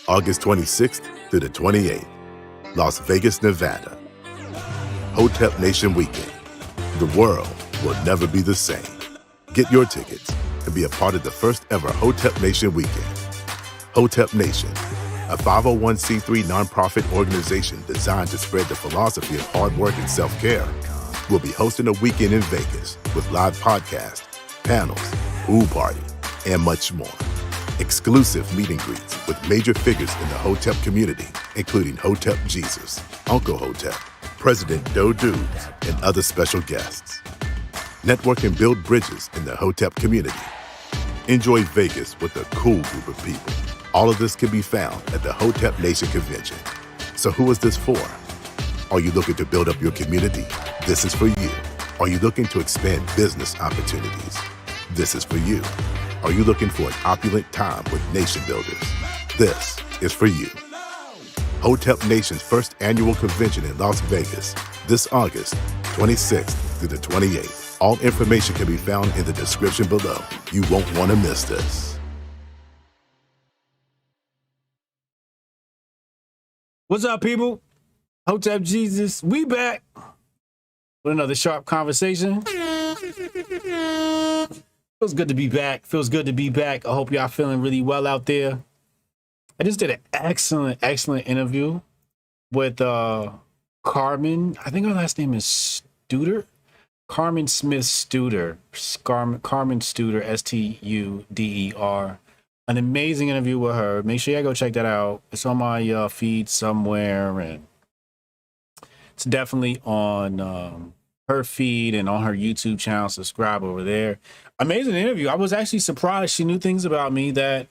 August 26th through the 28th, Las Vegas, Nevada. Hotep Nation Weekend. The world will never be the same. Get your tickets and be a part of the first ever Hotep Nation Weekend. Hotep Nation, a 501c3 nonprofit organization designed to spread the philosophy of hard work and self-care, will be hosting a weekend in Vegas with live podcasts, panels, pool party, and much more. Exclusive meet and greets with major figures in the Hotep community, including Hotep Jesus, Uncle Hotep, President Doe Dudes, and other special guests. Network and build bridges in the Hotep community. Enjoy Vegas with a cool group of people. All of this can be found at the Hotep Nation Convention. So who is this for? Are you looking to build up your community? This is for you. Are you looking to expand business opportunities? This is for you. Are you looking for an opulent time with nation builders? This is for you. Hotep Nation's first annual convention in Las Vegas, this August 26th through the 28th. All information can be found in the description below. You won't want to miss this. What's up, people? Hotep Jesus, we back with another sharp conversation. Feels good to be back. Feels good to be back. I hope y'all feeling really well out there. I just did an excellent interview with Carmen. I think her last name is Studer. Carmen Smith Studer. Carmen Studer, Studer. An amazing interview with her. Make sure you go check that out. It's on my feed somewhere, and it's definitely on her feed and on her YouTube channel. Subscribe over there. Amazing interview. I was actually surprised she knew things about me that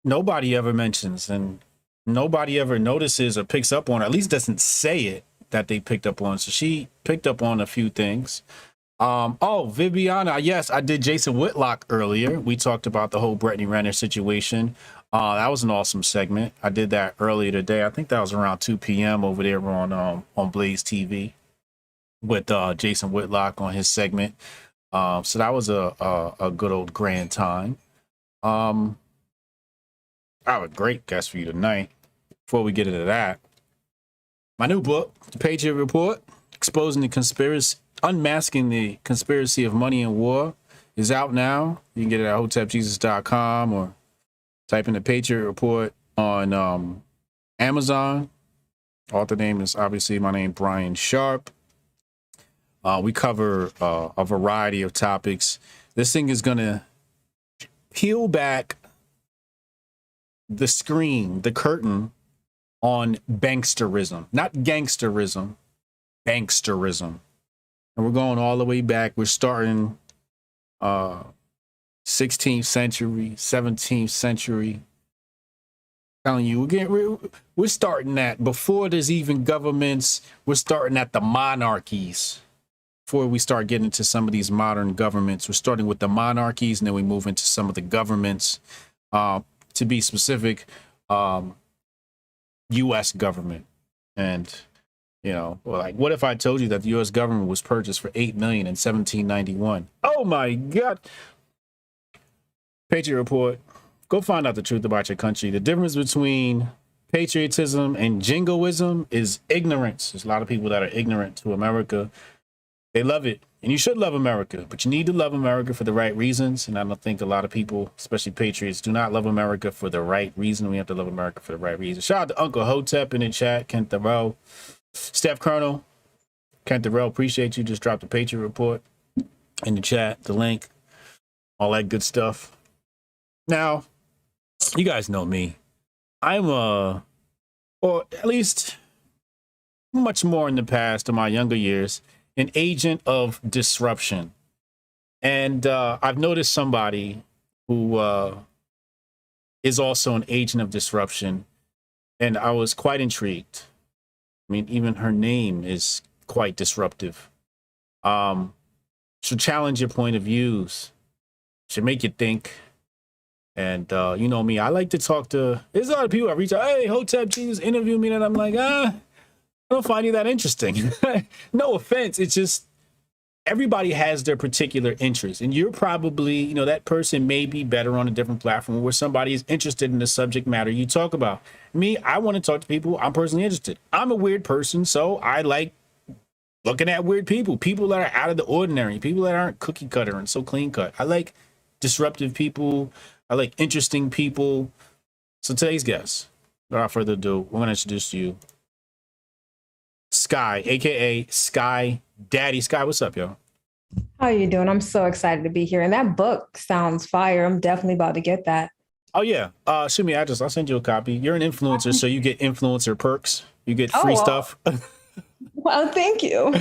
nobody ever mentions and nobody ever notices or picks up on, or at least doesn't say it that they picked up on. So she picked up on a few things. Oh, Viviana, yes, I did Jason Whitlock earlier. We talked about the whole Brittany Renner situation. That was an awesome segment. I did that earlier today. I think that was around 2 p.m. over there on Blaze TV with Jason Whitlock on his segment. So that was a good old grand time. I have a great guest for you tonight. Before we get into that, my new book, The Patriot Report, Unmasking the Conspiracy of Money and War, is out now. You can get it at hotepjesus.com or type in The Patriot Report on Amazon. Author name is obviously my name, Brian Sharp. We cover a variety of topics. This thing is going to peel back the curtain on banksterism, not gangsterism, banksterism. And we're going all the way back. We're starting 16th century, 17th century. Telling you, we're starting at before there's even governments. We're starting at the monarchies. Before we start getting into some of these modern governments, we're starting with the monarchies, and then we move into some of the governments. To be specific, U.S. government. And, you know, like, what if I told you that the U.S. government was purchased for $8 million in 1791? Oh, my God. Patriot Report. Go find out the truth about your country. The difference between patriotism and jingoism is ignorance. There's a lot of people that are ignorant to America. They love it. And you should love America, but you need to love America for the right reasons. And I don't think a lot of people, especially patriots, do not love America for the right reason. We have to love America for the right reason. Shout out to Uncle Hotep in the chat, Kent Thoreau, Steph Colonel, Kent Thoreau, appreciate you. Just dropped the Patriot Report in the chat, the link, all that good stuff. Now, you guys know me. I'm or at least much more in the past, in my younger years, an agent of disruption. And I've noticed somebody who is also an agent of disruption, and I was quite intrigued. I mean, even her name is quite disruptive. Should challenge your point of views, should make you think. And you know me, I like to talk to, there's a lot of people that reach out, hey, Hotep Jesus, interview me, and I'm like, I don't find you that interesting. No offense, it's just everybody has their particular interest, and you're probably, that person may be better on a different platform where somebody is interested in the subject matter you talk about. Me, I want to talk to people I'm personally interested. I'm a weird person, so I like looking at weird people that are out of the ordinary, people that aren't cookie cutter and so clean cut. I like disruptive people. I like interesting people. So today's guest, without further ado, we're going to introduce to you Skye, aka Skye Daddy. Skye, what's up, yo? How you doing? I'm so excited to be here. And that book sounds fire. I'm definitely about to get that. Oh yeah. Shoot me an address. I'll send you a copy. You're an influencer, so you get influencer perks. You get free stuff. Well, thank you.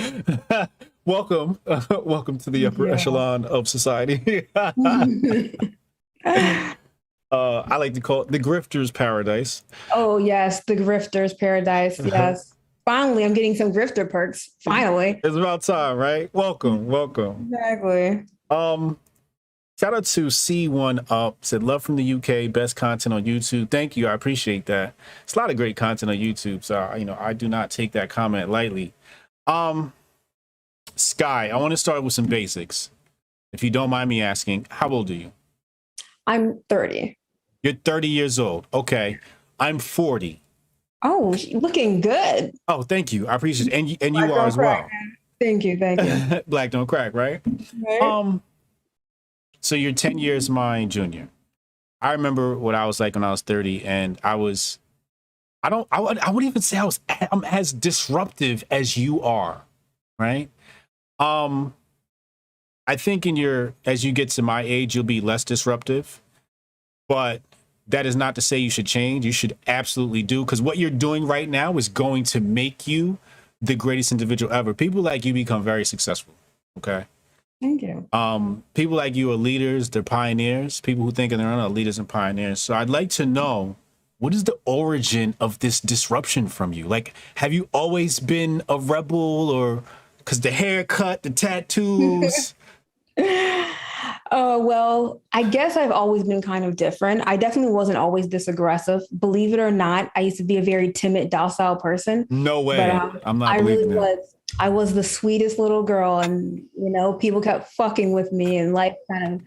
Welcome. Welcome to the upper echelon of society. I like to call it the grifter's paradise. Oh yes, the grifter's paradise. Yes. Finally, I'm getting some grifter perks. Finally. It's about time, right? Welcome. Exactly. Shout out to C1 Up, said love from the UK, best content on YouTube. Thank you. I appreciate that. It's a lot of great content on YouTube. So, I do not take that comment lightly. Skye, I want to start with some basics. If you don't mind me asking, how old are you? I'm 30. You're 30 years old. Okay. I'm 40. Oh, looking good. Oh, thank you. I appreciate it. And you are as well. Thank you. Black don't crack, right? So you're 10 years my junior. I remember what I was like when I was 30, and I wouldn't even say I'm as disruptive as you are, right? I think as you get to my age, you'll be less disruptive, but that is not to say you should change. You should absolutely do, because what you're doing right now is going to make you the greatest individual ever. People like you become very successful. Okay. Thank you. People like you are leaders. They're pioneers. People who think of their own are leaders and pioneers. So I'd like to know, what is the origin of this disruption from you? Like, have you always been a rebel, or because the haircut, the tattoos? Well, I guess I've always been kind of different. I definitely wasn't always this aggressive. Believe it or not, I used to be a very timid, docile person. No way. But, I'm not believing that. I was the sweetest little girl, and, people kept fucking with me, and life kind of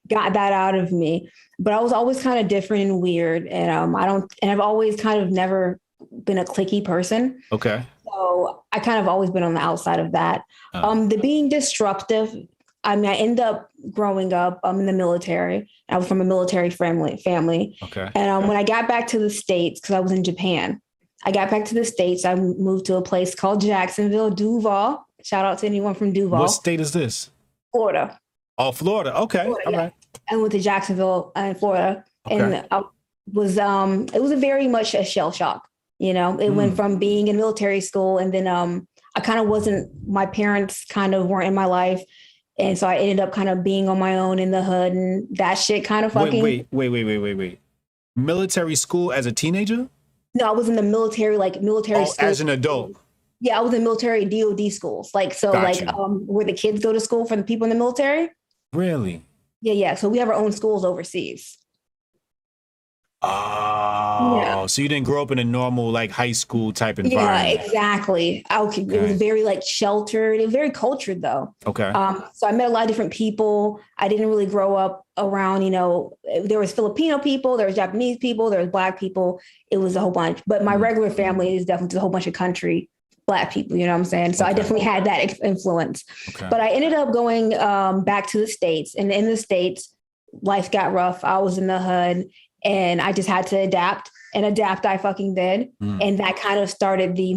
got that out of me. But I was always kind of different and weird. And I've always kind of never been a cliquey person. Okay. So I kind of always been on the outside of that. The being disruptive, I ended up growing up in the military. I was from a military family. Okay. And when I got back to the States, because I was in Japan, I got back to the States. I moved to a place called Jacksonville, Duval. Shout out to anyone from Duval. What state is this? Florida. Oh, Florida. Okay. Florida, all right. I went to Jacksonville, Florida. Okay. And it was a very much a shell shock. It went from being in military school, and then I kind of my parents kind of weren't in my life. And so I ended up kind of being on my own in the hood, and that shit kind of fucking. Wait. Military school as a teenager? No, I was in the military school. As an adult. Yeah, I was in military DOD schools. Gotcha. Where the kids go to school for the people in the military. Really? Yeah. So we have our own schools overseas. Oh, yeah. So you didn't grow up in a normal high school type environment. Yeah, exactly. Okay. It was very sheltered. It was very cultured though. Okay. So I met a lot of different people. I didn't really grow up around, there was Filipino people, there was Japanese people, there was Black people. It was a whole bunch. But my regular family is definitely just a whole bunch of country Black people, you know what I'm saying? So I definitely had that influence. Okay. But I ended up going back to the States. And in the States, life got rough. I was in the hood. And I just had to adapt, and adapt I fucking did. And that kind of started the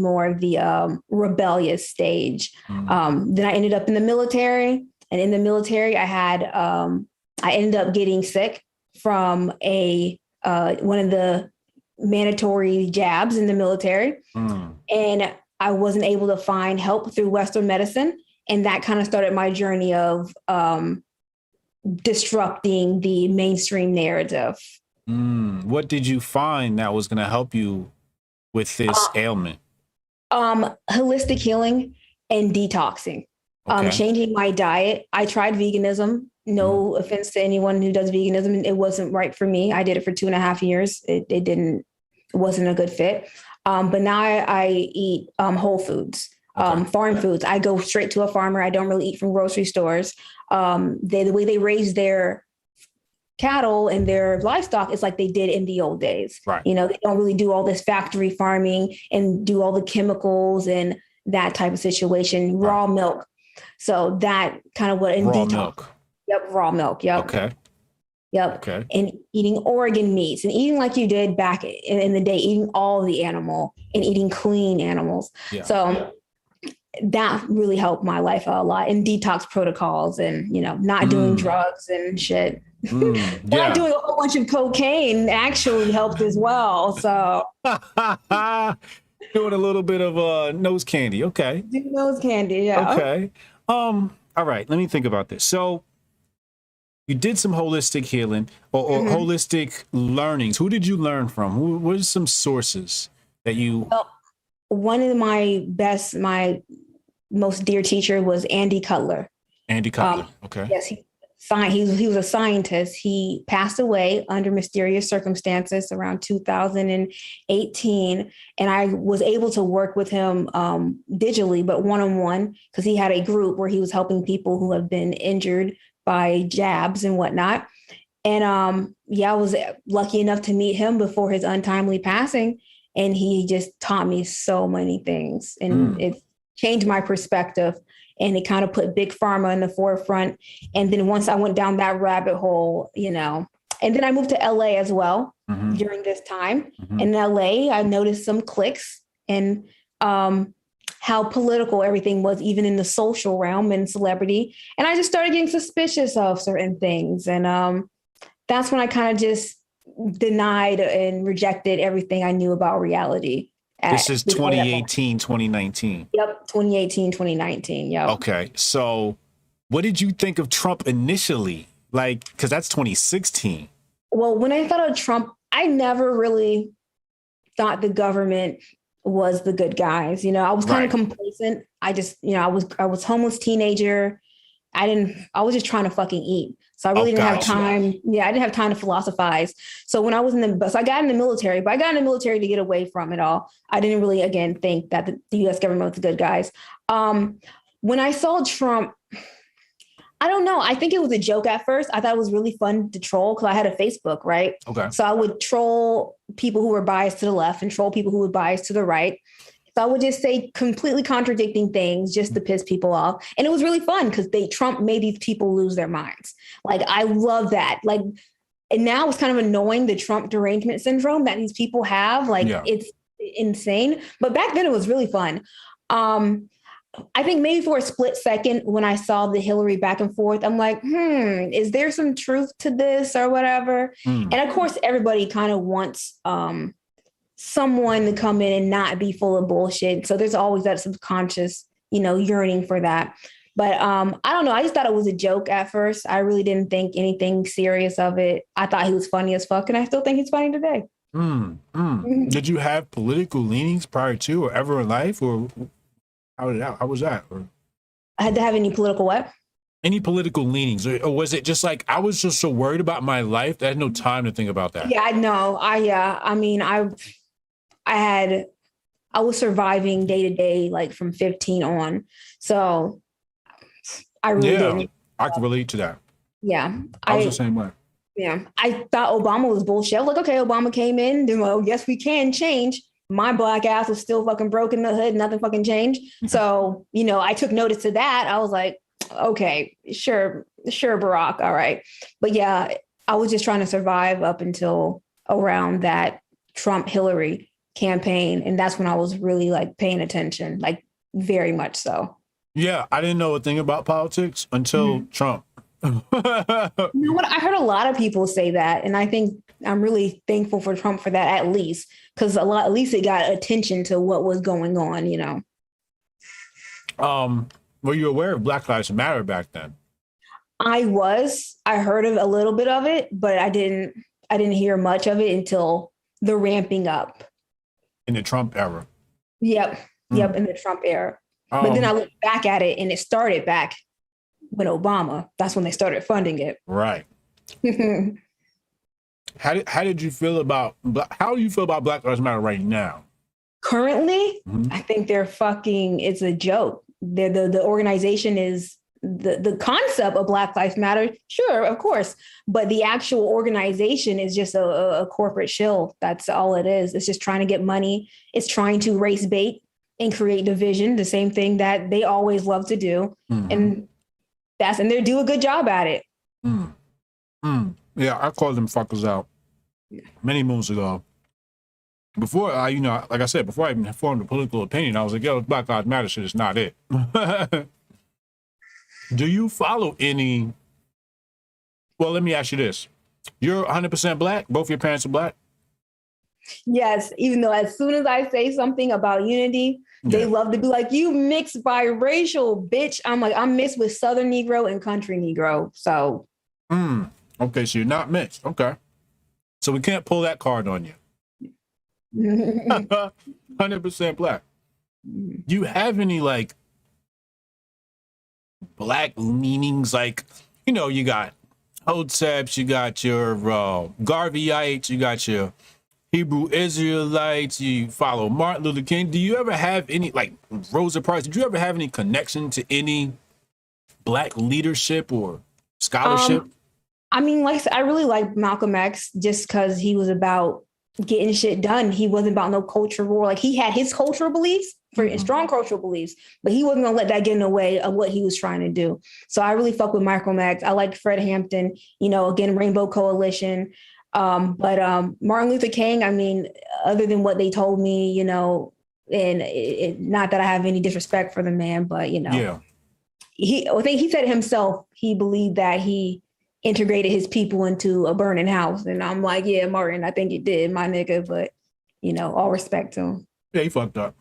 rebellious stage. Then I ended up in the military, and in the military I ended up getting sick from one of the mandatory jabs in the military. And I wasn't able to find help through Western medicine. And that kind of started my journey of disrupting the mainstream narrative. What did you find that was going to help you with this ailment? Holistic healing and detoxing. Changing my diet. I tried veganism. No offense to anyone who does veganism. It wasn't right for me. I did it for 2.5 years. It wasn't a good fit. But now I eat whole foods. farm foods. I go straight to a farmer. I don't really eat from grocery stores. The way they raise their cattle and their livestock is like they did in the old days. Right. You know, they don't really do all this factory farming and do all the chemicals and that type of situation. Right. Raw milk. So that kind of what in Raw detox. milk. Yep, raw milk. Yep. Okay. Yep. Okay. And eating organ meats and eating like you did back in the day, eating all the animal and eating clean animals. Yeah. So that really helped my life out a lot, and detox protocols and, you know, not doing drugs and shit. Not doing a whole bunch of cocaine actually helped as well. So doing a little bit of nose candy. Okay. do nose candy. Yeah. Okay. All right. Let me think about this. So you did some holistic healing or holistic learnings. Who did you learn from? What are some sources that you? Well, one of my most dear teacher was Andy Cutler. Andy Cutler. Okay. Yes, he was a scientist. He passed away under mysterious circumstances around 2018. And I was able to work with him digitally, but one-on-one, because he had a group where he was helping people who have been injured by jabs and whatnot. And I was lucky enough to meet him before his untimely passing. And he just taught me so many things. And it changed my perspective. And it kind of put big pharma in the forefront. And then once I went down that rabbit hole, you know, and then I moved to LA as well during this time. In LA, I noticed some cliques and how political everything was, even in the social realm and celebrity. And I just started getting suspicious of certain things. And that's when I kind of just denied and rejected everything I knew about reality. This is 2018, 2019. Yep, 2018, 2019. Yep. Okay. So what did you think of Trump initially? Like, because that's 2016. Well, when I thought of Trump, I never really thought the government was the good guys. You know, I was kind of complacent. I just, you know, I was homeless teenager. I was just trying to fucking eat. So I really didn't have time. Yeah, I didn't have time to philosophize. So when I was so I got in the military, but I got in the military to get away from it all. I didn't really, again, think that the U.S. government was the good guys. When I saw Trump, I don't know. I think it was a joke at first. I thought it was really fun to troll because I had a Facebook, right? Okay. So I would troll people who were biased to the left and troll people who were biased to the right. So I would just say completely contradicting things just to piss people off. And it was really fun because Trump made these people lose their minds. Like, I love that. Like, and now it's kind of annoying, the Trump derangement syndrome that these people have. Like, it's insane. But back then it was really fun. I think maybe for a split second when I saw the Hillary back and forth, I'm like, is there some truth to this or whatever? And of course, everybody kind of wants someone to come in and not be full of bullshit. So there's always that subconscious, you know, yearning for that. But I don't know. I just thought it was a joke at first. I really didn't think anything serious of it. I thought he was funny as fuck, and I still think he's funny today. Did you have political leanings prior to or ever in life, or how was that? Or I had to have any political what? Any political leanings, or was it just like I was just so worried about my life that I had no time to think about that? Yeah, I know. I mean, I was surviving day to day, like from 15 on. So I really didn't. I can relate to that. Yeah. I was the same way. Yeah. I thought Obama was bullshit. I was like, okay, Obama came in. Then, well, yes, we can change. My black ass was still fucking broke in the hood. Nothing fucking changed. So, you know, I took notice to that. I was like, okay, sure, Barack. All right. But yeah, I was just trying to survive up until around that Trump-Hillary campaign. And that's when I was really like paying attention, like very much so. Yeah. I didn't know a thing about politics until Trump. You know what? I heard a lot of people say that. And I think I'm really thankful for Trump for that, at least, because at least it got attention to what was going on, you know. Were you aware of Black Lives Matter back then? I heard of a little bit of it, but I didn't hear much of it until the ramping up. In the Trump era. Yep, in the Trump era. But then I looked back at it and it started back with Obama. That's when they started funding it. Right. How do you feel about Black Lives Matter right now? Currently, Mhm. I think it's a joke. The organization is the concept of Black Lives Matter, sure, of course, but the actual organization is just a corporate shill. That's all it is. It's just trying to get money. It's trying to race bait and create division, the same thing that they always love to do. And they do a good job at it. Yeah, I called them fuckers out many moons ago. Before I, like I said, before I even formed a political opinion, I was like, yo, Black Lives Matter shit is not it. Do you follow any? Well, let me ask you this. You're 100% Black? Both your parents are Black? Yes, even though as soon as I say something about unity, they love to be like, you mixed biracial, bitch. I'm like, I'm mixed with Southern Negro and Country Negro. So. Okay, so you're not mixed. Okay. So we can't pull that card on you. 100% Black. Do you have any like Black leanings? Like, you got Hoteps, you got your Garveyites, you got your Hebrew Israelites, you follow Martin Luther King. Do you ever have any, like Rosa Parks, did you ever have any connection to any Black leadership or scholarship? I mean, like I really like Malcolm X just because he was about getting shit done. He wasn't about no culture war. Like he had his cultural beliefs, strong cultural beliefs, but he wasn't gonna let that get in the way of what he was trying to do. So I really fuck with Malcolm X. I like Fred Hampton, again, Rainbow Coalition. But Martin Luther King, I mean, other than what they told me, and not that I have any disrespect for the man, but I think he said himself, he believed that he integrated his people into a burning house. And I'm like, yeah, Martin, I think you did, my nigga. But, all respect to him. Yeah, he fucked up.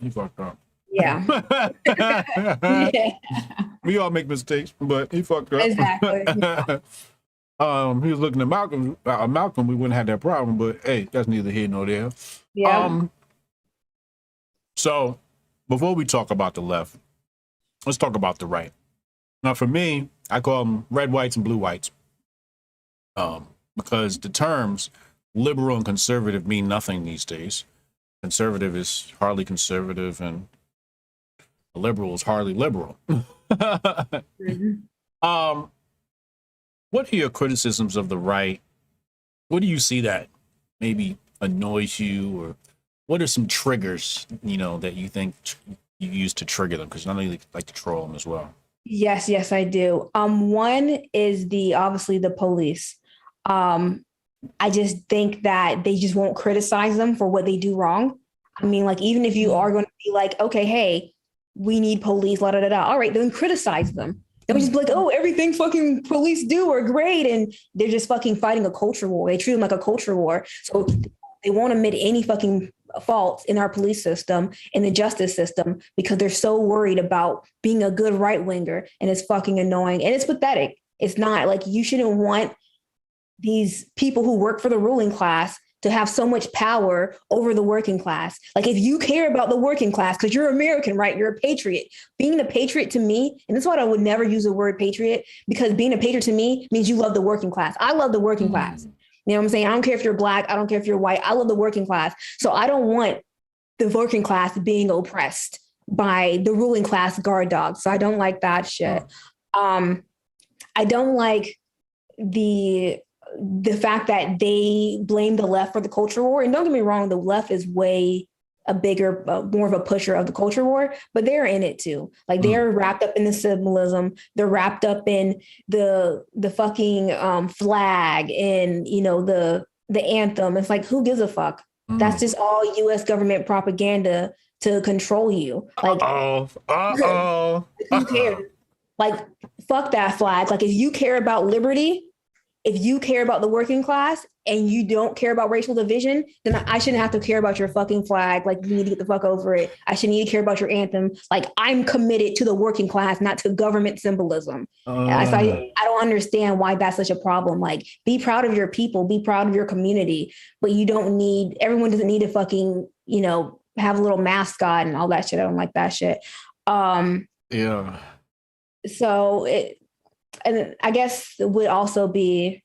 Yeah. Yeah. We all make mistakes, but he fucked up. Exactly. Yeah. He was looking at Malcolm. Malcolm, we wouldn't have that problem, but hey, that's neither here nor there. Yeah. So before we talk about the left, let's talk about the right. Now, for me, I call them red whites and blue whites. Because the terms liberal and conservative mean nothing these days. Conservative is hardly conservative, and a liberal is hardly liberal. What are your criticisms of the right? What do you see that maybe annoys you, or what are some triggers, that you think you use to trigger them? Because I know you like to troll them as well. Yes, I do. One is obviously the police. I just think that they just won't criticize them for what they do wrong. I mean, like, even if you are going to be like, okay, hey, we need police, la da da da. All right, then criticize them. Don't just be like, oh, everything fucking police do are great. And they're just fucking fighting a culture war. They treat them like a culture war. So they won't admit any fucking faults in our police system, in the justice system, because they're so worried about being a good right winger. And it's fucking annoying. And it's pathetic. It's not like, you shouldn't want these people who work for the ruling class to have so much power over the working class. Like, if you care about the working class, because you're American, right? You're a patriot. Being a patriot to me, and this is why I would never use the word patriot, because being a patriot to me means you love the working class. I love the working class. You know what I'm saying? I don't care if you're Black. I don't care if you're white. I love the working class. So I don't want the working class being oppressed by the ruling class guard dogs. So I don't like that shit. I don't like the fact that they blame the left for the culture war. And don't get me wrong, the left is way a bigger, more of a pusher of the culture war, but they're in it too. Like, they're wrapped up in the symbolism. They're wrapped up in the fucking flag and, the anthem. It's like, who gives a fuck? That's just all U.S. government propaganda to control you. Like, who cares? Like, fuck that flag. Like, if you care about liberty, if you care about the working class and you don't care about racial division, then I shouldn't have to care about your fucking flag. Like, you need to get the fuck over it. I shouldn't need to care about your anthem. Like, I'm committed to the working class, not to government symbolism. I don't understand why that's such a problem. Like, be proud of your people, be proud of your community, but everyone doesn't need to fucking, have a little mascot and all that shit. I don't like that shit. Yeah. So and I guess it would also be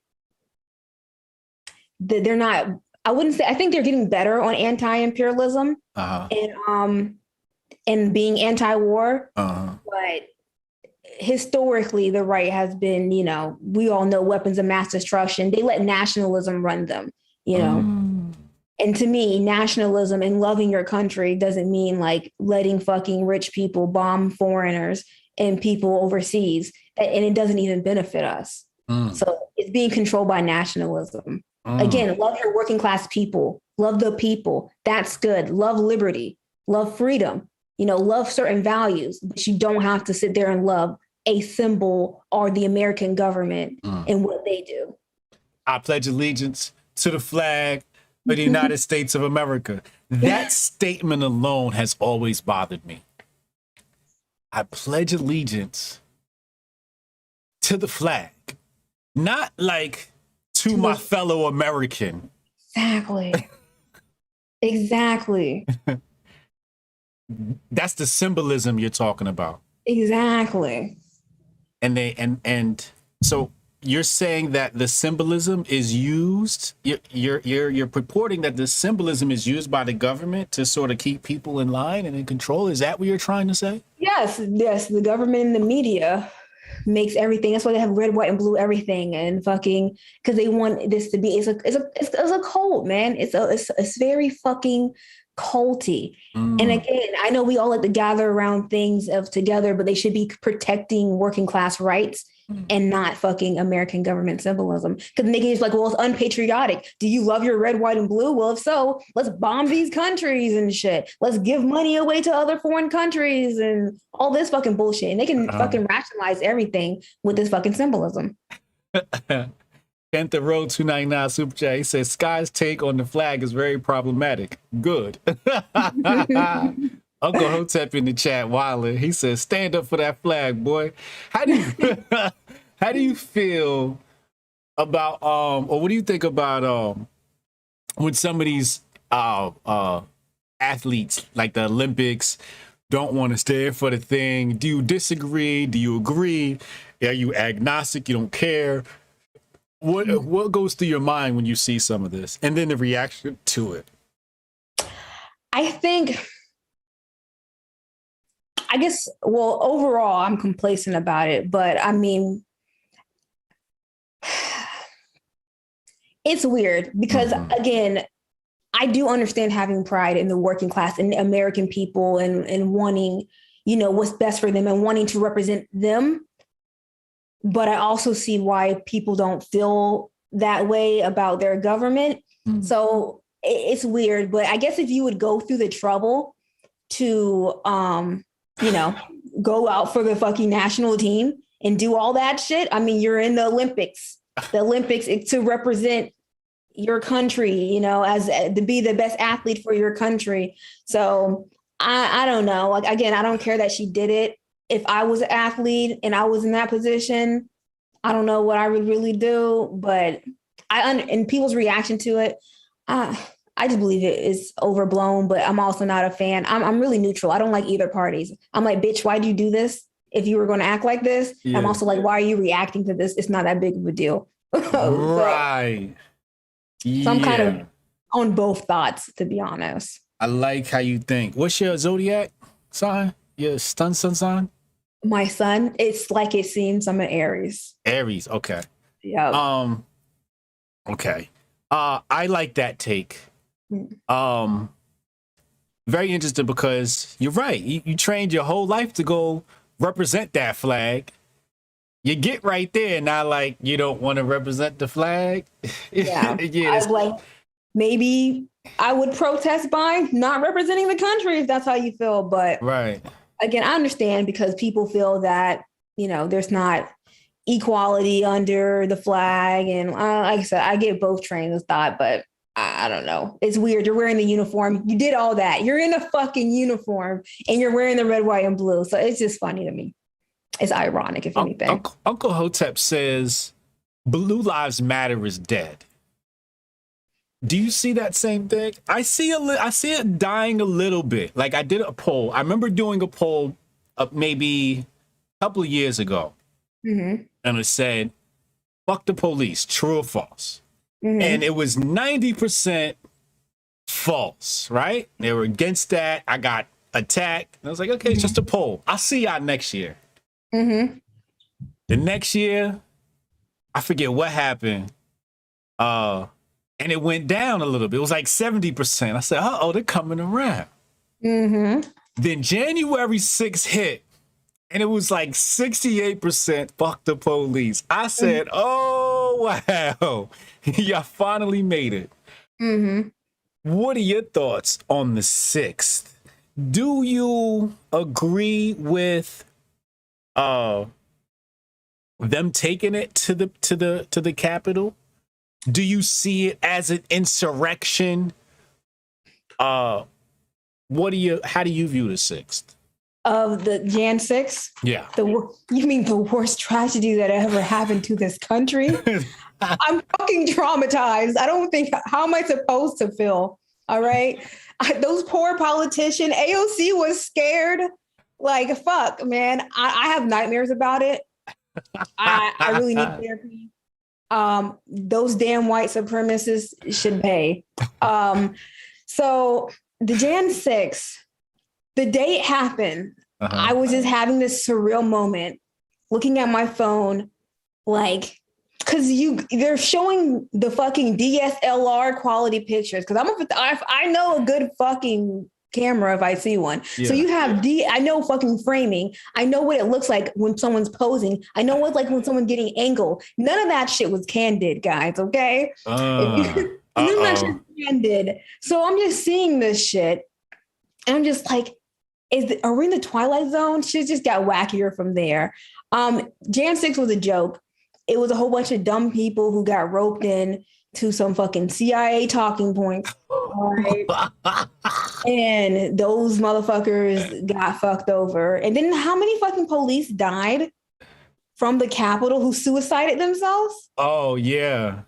that they're not I wouldn't say, I think they're getting better on anti-imperialism and being anti-war. But historically, the right has been, you know, we all know weapons of mass destruction. They let nationalism run them, you know. And to me, nationalism and loving your country doesn't mean like letting fucking rich people bomb foreigners and people overseas. And it doesn't even benefit us. So it's being controlled by nationalism. Again, love your working class people, love the people. That's good. Love liberty, love freedom, you know, love certain values, but you don't have to sit there and love a symbol or the American government and what they do. I pledge allegiance to the flag of the United States of America. That statement alone has always bothered me. I pledge allegiance to the flag, not like to my fellow American. Exactly. Exactly. That's the symbolism you're talking about. Exactly. And so you're saying that the symbolism is used. You're purporting that the symbolism is used by the government to sort of keep people in line and in control. Is that what you're trying to say? Yes. The government and the media makes everything. That's why they have red, white, and blue everything, and fucking because they want this to be. It's a cult, man. It's very fucking culty. And again, I know we all like to gather around things together, but they should be protecting working class rights and not fucking American government symbolism. Because making it like, well, it's unpatriotic. Do you love your red, white, and blue? Well, if so, let's bomb these countries and shit. Let's give money away to other foreign countries and all this fucking bullshit. And they can fucking rationalize everything with this fucking symbolism. Kent the Road 299 Super Chat. He says Skye's take on the flag is very problematic. Good. Uncle Hotep in the chat, Wilder. He says, stand up for that flag, boy. How do you feel about or what do you think about when some of these athletes like the Olympics don't want to stand for the thing? Do you disagree? Do you agree? Are you agnostic? You don't care? What goes through your mind when you see some of this, and then the reaction to it? I guess, well, overall, I'm complacent about it, but I mean, it's weird because again, I do understand having pride in the working class and American people and wanting, you know, what's best for them and wanting to represent them. But I also see why people don't feel that way about their government. So it's weird. But I guess if you would go through the trouble to, you know, go out for the fucking national team and do all that shit. I mean, you're in the Olympics to represent your country, you know, as to be the best athlete for your country. So I don't know. Like, again, I don't care that she did it. If I was an athlete and I was in that position, I don't know what I would really do, but and people's reaction to it, I just believe it is overblown, but I'm also not a fan. I'm really neutral. I don't like either parties. I'm like, bitch, why'd you do this? If you were going to act like this, I'm also like, why are you reacting to this? It's not that big of a deal. Right. So I'm kind of on both thoughts, to be honest. I like how you think. What's your zodiac sign? Your sun sign? My son, it's like it seems. I'm an Aries. Aries, okay. Yeah. Okay. I like that take. Very interesting because you're right. You trained your whole life to go represent that flag. You get right there now, like you don't want to represent the flag. Yeah. I was like, maybe I would protest by not representing the country if that's how you feel. But right. Again, I understand because people feel that, you know, there's not equality under the flag. And like I said, I get both trains of thought, but I don't know. It's weird. You're wearing the uniform. You did all that. You're in a fucking uniform and you're wearing the red, white, and blue. So it's just funny to me. It's ironic, if anything. Uncle Hotep says Blue Lives Matter is dead. Do you see that same thing? I see it dying a little bit. Like I did a poll. I remember doing a poll maybe a couple of years ago. And it said, fuck the police, true or false? and it was 90% false, right? They were against that. I got attacked. I was like, okay, it's just a poll. I'll see y'all next year. The next year, I forget what happened. And it went down a little bit. It was like 70%. I said, uh-oh, they're coming around. Then January 6th hit, and it was like 68% fuck the police. I said, oh, wow. Y'all finally made it. What are your thoughts on the 6th? Do you agree with them taking it to the Capitol? Do you see it as an insurrection? How do you view the 6th? Of the Jan 6th? Yeah. You mean the worst tragedy that ever happened to this country? I'm fucking traumatized. I don't think, how am I supposed to feel? All right. Those poor politicians, AOC was scared. Like, fuck, man. I have nightmares about it. I really need therapy. Those damn white supremacists should pay. So the Jan 6th, the day it happened, I was just having this surreal moment, looking at my phone, like, because they're showing the fucking DSLR quality pictures. Because I know a good fucking camera if I see one. Yeah. So you have I know fucking framing. I know what it looks like when someone's posing. I know what like when someone's getting angle. None of that shit was candid, guys. Okay. None of that shit was candid. So I'm just seeing this shit, and I'm just like, are we in the Twilight Zone? Shit just got wackier from there. Jan 6 was a joke. It was a whole bunch of dumb people who got roped in to some fucking CIA talking points. Right? And those motherfuckers got fucked over. And then how many fucking police died from the Capitol who suicided themselves? Oh, yeah.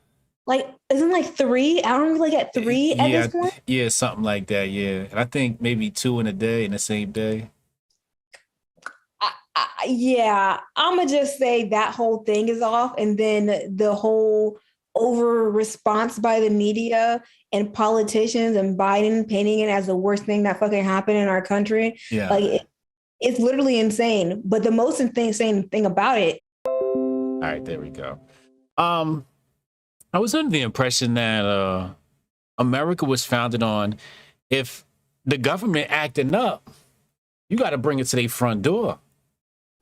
Like, isn't like 3? I don't remember, like at 3 at this point? Yeah, something like that, yeah. And I think maybe 2 in the same day. Yeah, I'm gonna just say that whole thing is off, and then the whole over response by the media and politicians and Biden painting it as the worst thing that fucking happened in our country. Yeah, like it's literally insane. But the most insane thing about it. All right, there we go. I was under the impression that America was founded on, if the government acting up, you got to bring it to their front door.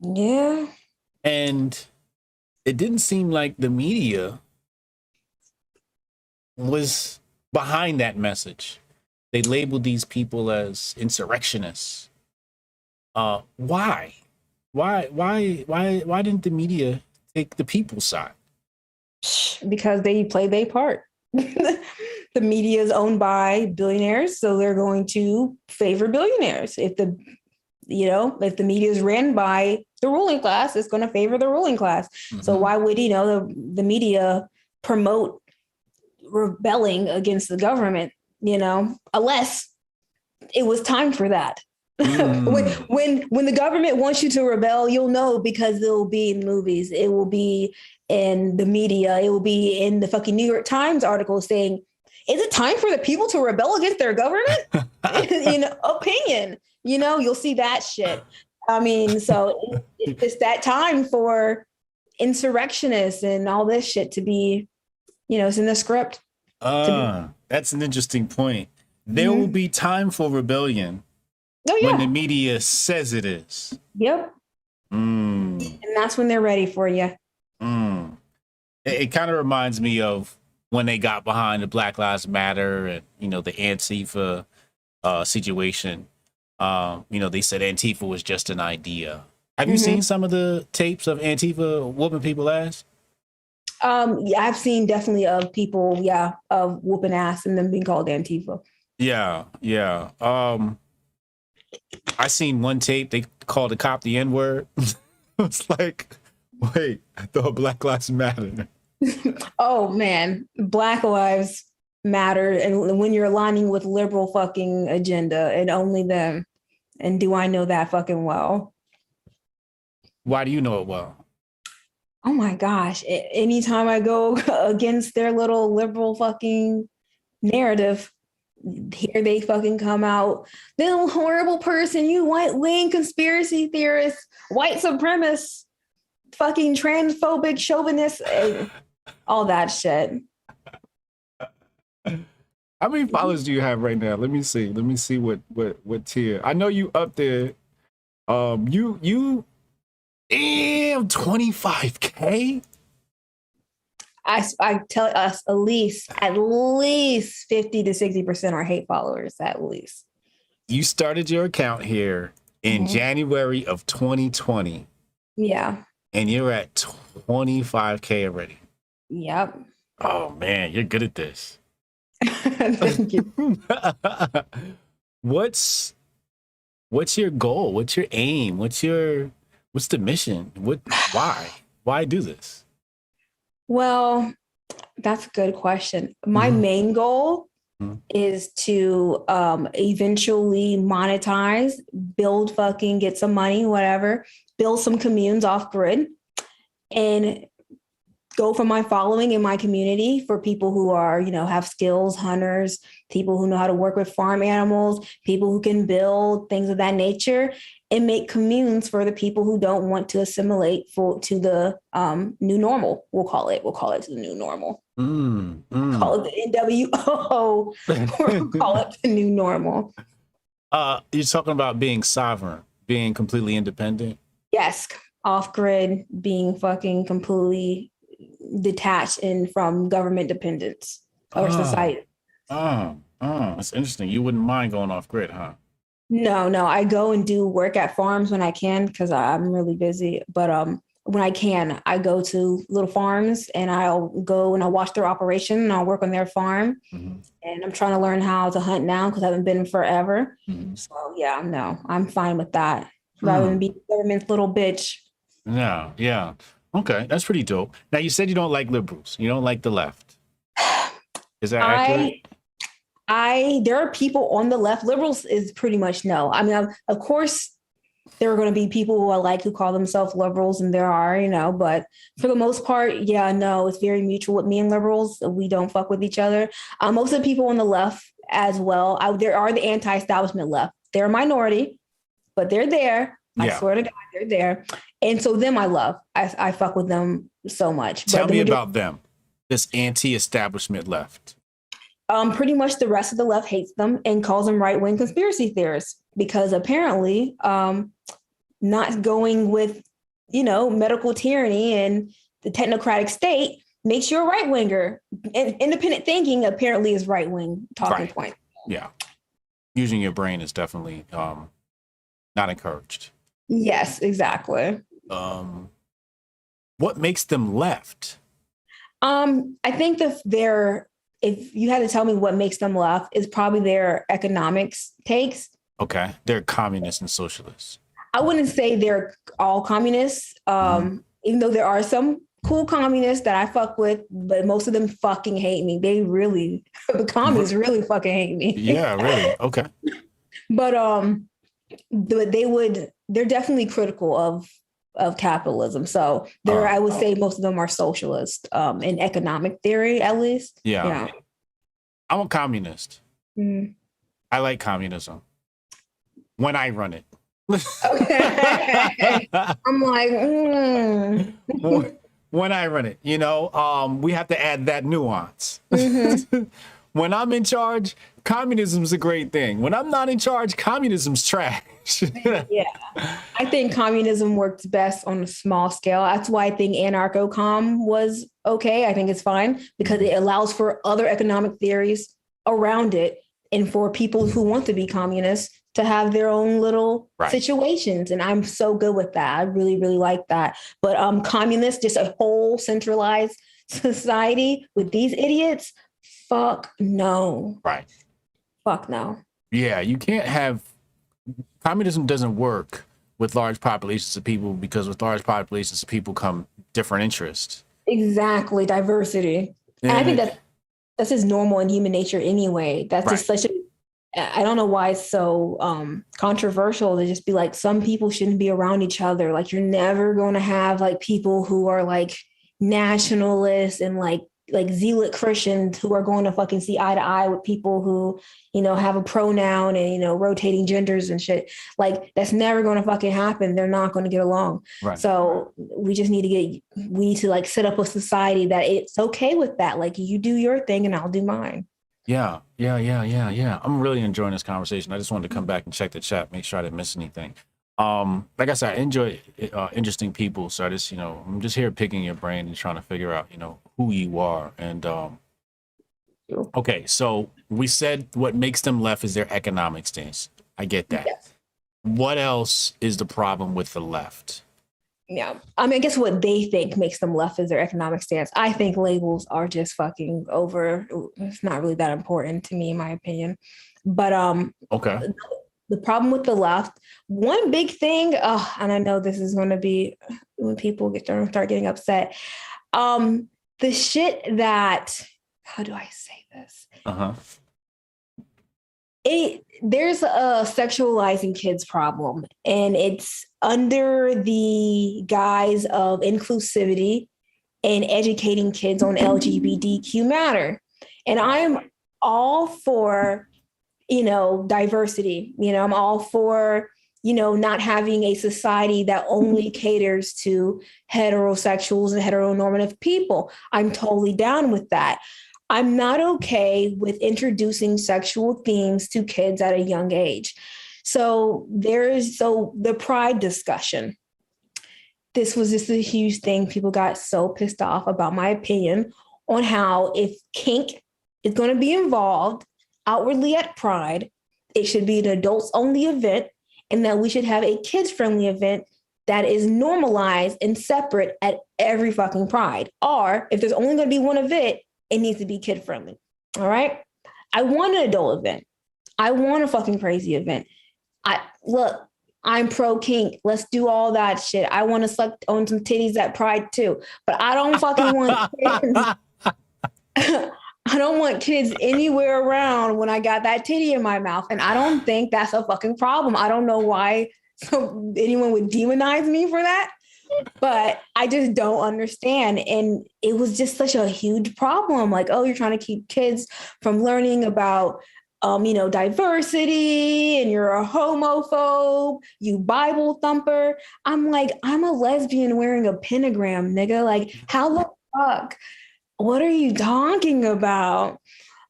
Yeah. And it didn't seem like the media was behind that message. They labeled these people as insurrectionists. Why? Why didn't the media take the people's side? Because they play their part. The media is owned by billionaires, so they're going to favor billionaires. If the media is ran by the ruling class, it's going to favor the ruling class. So why would, the media promote rebelling against the government, unless it was time for that. When the government wants you to rebel, you'll know, because it will be in movies. It will be in the media. It will be in the fucking New York Times article saying, is it time for the people to rebel against their government? Opinion. You'll see that shit. I mean, so it's that time for insurrectionists and all this shit to be, it's in the script. That's an interesting point. There will be time for rebellion when the media says it is. Yep. And that's when they're ready for you. It kind of reminds me of when they got behind the Black Lives Matter and, the Antifa situation. They said Antifa was just an idea. Have you seen some of the tapes of Antifa whooping people ass? Yeah, I've seen definitely of people, of whooping ass and them being called Antifa. Yeah. I seen one tape, they called a cop the N-word. It's like, wait, I thought Black Lives Matter. Oh, man. Black Lives Matter. And when you're aligning with liberal fucking agenda and only them. And do I know that fucking well? Why do you know it well? Oh my gosh. Anytime I go against their little liberal fucking narrative, here they fucking come out. Little horrible person, you white wing conspiracy theorist, white supremacist, fucking transphobic chauvinist, all that shit. How many followers do you have right now? Let me see. Let me see what tier. I know you up there. You damn 25K. I tell us at least 50 to 60% are hate followers, at least. You started your account here in January of 2020. Yeah. And you're at 25K already. Yep. Oh man, you're good at this. Thank you. What's your goal? What's your aim? What's the mission? Why do this? Well, that's a good question. My main goal is to eventually monetize, get some money, whatever, build some communes off grid, and go for my following in my community for people who are, have skills, hunters, people who know how to work with farm animals, people who can build, things of that nature, and make communes for the people who don't want to assimilate to the new normal. We'll call it the new normal. Call it the NWO, or call it the new normal. You're talking about being sovereign, being completely independent? Yes, off grid, being fucking completely detached from government dependence or society. That's interesting. You wouldn't mind going off grid, huh? No, I go and do work at farms when I can because I'm really busy. But when I can, I go to little farms and I'll go and I'll watch their operation and I'll work on their farm. And I'm trying to learn how to hunt now because I haven't been forever. So yeah, no, I'm fine with that. Rather than be the government's little bitch. Yeah. Okay, that's pretty dope. Now, you said you don't like liberals. You don't like the left. Is that accurate? There are people on the left. Liberals is pretty much no. I mean, of course, there are going to be people who I like who call themselves liberals, and there are, but for the most part, yeah, no, it's very mutual with me and liberals. We don't fuck with each other. Most of the people on the left as well, there are the anti-establishment left. They're a minority, but they're there. I swear to God, they're there. And so them I love. I fuck with them so much. Tell me about them, this anti-establishment left. Pretty much the rest of the left hates them and calls them right-wing conspiracy theorists because apparently not going with, medical tyranny and the technocratic state makes you a right-winger. And independent thinking apparently is right-wing talking point. Yeah. Using your brain is definitely not encouraged. Yes, exactly. What makes them left? I think if you had to tell me what makes them left, is probably their economics takes. Okay. They're communists and socialists. I wouldn't say they're all communists, even though there are some cool communists that I fuck with, but most of them fucking hate me. The communists really fucking hate me. Yeah, really? Okay. But they're definitely critical of capitalism. So I would say most of them are socialist in economic theory, at least. Yeah. I'm a communist. I like communism when I run it. Okay. I'm like, when I run it, we have to add that nuance. When I'm in charge, communism's a great thing. When I'm not in charge, communism's trash. Yeah. I think communism works best on a small scale. That's why I think anarcho-com was okay. I think it's fine because it allows for other economic theories around it and for people who want to be communists to have their own little situations. And I'm so good with that. I really, really like that. But communists, just a whole centralized society with these idiots, fuck no. Right. Fuck no. Yeah, you can't have communism doesn't work with large populations of people because with large populations of people come different interests. Exactly, diversity. And I think that's just normal in human nature anyway. That's just such a I don't know why it's so controversial to just be like, some people shouldn't be around each other. Like, you're never going to have like people who are like nationalists and like zealot Christians who are going to fucking see eye to eye with people who, have a pronoun and, rotating genders and shit. Like, that's never going to fucking happen. They're not going to get along. Right. So we need to like set up a society that it's okay with that. Like, you do your thing and I'll do mine. Yeah. I'm really enjoying this conversation. I just wanted to come back and check the chat, make sure I didn't miss anything. Like I said, I enjoy interesting people. So I just, I'm just here picking your brain and trying to figure out, who you are. And okay, so we said what makes them left is their economic stance. I get that. Yes. What else is the problem with the left? Yeah. I mean, I guess what they think makes them left is their economic stance. I think labels are just fucking over. It's not really that important to me, in my opinion. But okay. The problem with the left, one big thing, and I know this is going to be when people start getting upset. The shit that, how do I say this? There's a sexualizing kids problem, and it's under the guise of inclusivity and educating kids on LGBTQ matter. And I'm all for, diversity. I'm all for, not having a society that only caters to heterosexuals and heteronormative people. I'm totally down with that. I'm not okay with introducing sexual themes to kids at a young age. So the pride discussion. This was just a huge thing. People got so pissed off about my opinion on how if kink is going to be involved outwardly at Pride, it should be an adults only event, and that we should have a kids friendly event that is normalized and separate at every fucking Pride. Or if there's only going to be one event, it needs to be kid friendly. All right. I want an adult event. I want a fucking crazy event. I'm pro kink. Let's do all that shit. I want to suck on some titties at Pride too, but I don't fucking want kids. I don't want kids anywhere around when I got that titty in my mouth. And I don't think that's a fucking problem. I don't know why anyone would demonize me for that, but I just don't understand. And it was just such a huge problem. Like, oh, you're trying to keep kids from learning about, diversity, and you're a homophobe, you Bible thumper. I'm like, I'm a lesbian wearing a pentagram, nigga. Like, how the fuck? What are you talking about?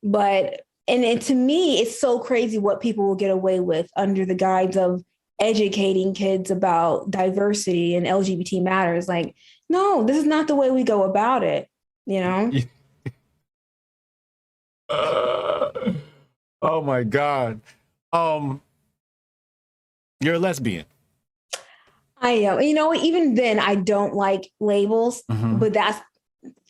But, and to me, it's so crazy what people will get away with under the guise of educating kids about diversity and LGBT matters. Like, no, this is not the way we go about it, Oh my God. You're a lesbian. I am. Even then I don't like labels, but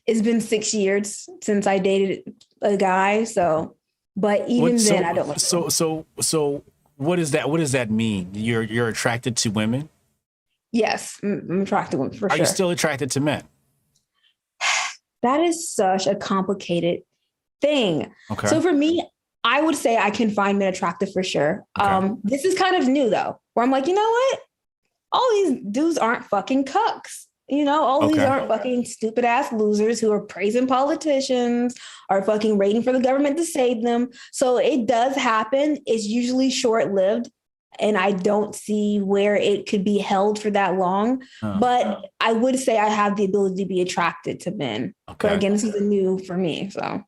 it's been 6 years since I dated a guy. So, but even then I don't like So what is that? What does that mean? You're attracted to women? Yes, I'm attracted to women for sure. Are you still attracted to men? That is such a complicated thing. Okay. So for me, I would say I can find men attractive for sure. Okay. This is kind of new though, where I'm like, you know what? All these dudes aren't fucking cucks. All these aren't fucking stupid ass losers who are praising politicians or fucking waiting for the government to save them. So it does happen. It's usually short lived. And I don't see where it could be held for that long. But I would say I have the ability to be attracted to men. Okay. But again, this is new for me. So.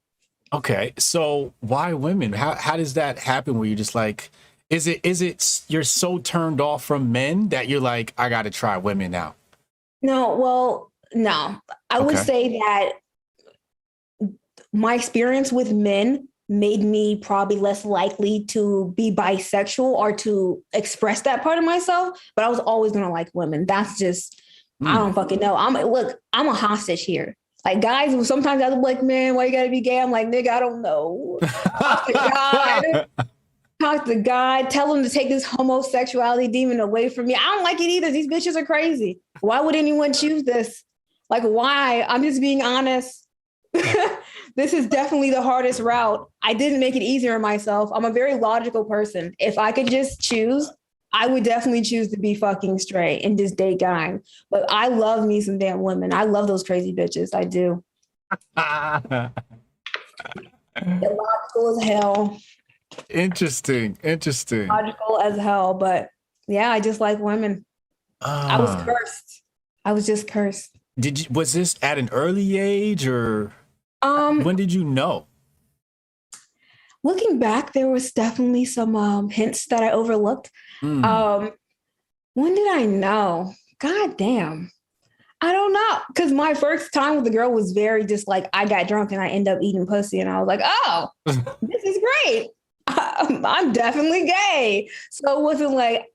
Okay. So why women? How does that happen where you're just like, is it you're so turned off from men that you're like, I got to try women now? No. I would say that my experience with men made me probably less likely to be bisexual or to express that part of myself, but I was always going to like women. That's just, I don't fucking know. I'm a hostage here. Like guys, sometimes I was like, man, why you gotta be gay? I'm like, nigga, I don't know. Talk to God, tell him to take this homosexuality demon away from me. I don't like it either. These bitches are crazy. Why would anyone choose this? Like, why? I'm just being honest. This is definitely the hardest route. I didn't make it easier on myself. I'm a very logical person. If I could just choose, I would definitely choose to be fucking straight and just date guys. But I love me some damn women. I love those crazy bitches. I do. They're logical as hell. Interesting. Logical as hell. But yeah, I just like women. I was cursed. I was just cursed. Was this at an early age, or when did you know? Looking back, there was definitely some hints that I overlooked. When did I know? God damn. I don't know. Because my first time with the girl was very just like, I got drunk and I end up eating pussy. And I was like, oh, this is great. I'm definitely gay. So it wasn't like.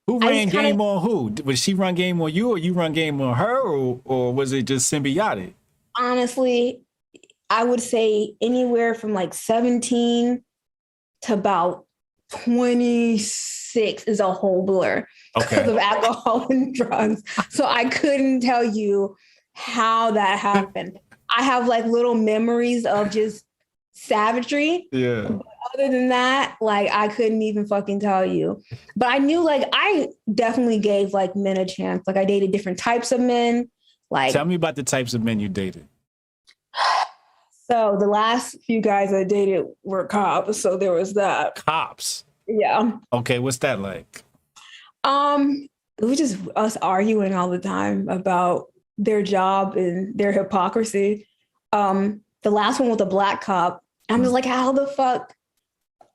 Who ran game on who? Was she run game on you, or you run game on her, or was it just symbiotic? Honestly, I would say anywhere from like 17 to about 26 is a whole blur because of alcohol and drugs. So I couldn't tell you how that happened. I have like little memories of just savagery. Yeah. But other than that, like I couldn't even fucking tell you. But I knew like I definitely gave like men a chance. Like I dated different types of men. Like, tell me about the types of men you dated. So the last few guys I dated were cops. So there was that. Cops? Yeah. Okay, what's that like? It was just us arguing all the time about their job and their hypocrisy. The last one was a black cop. I'm just like, how the fuck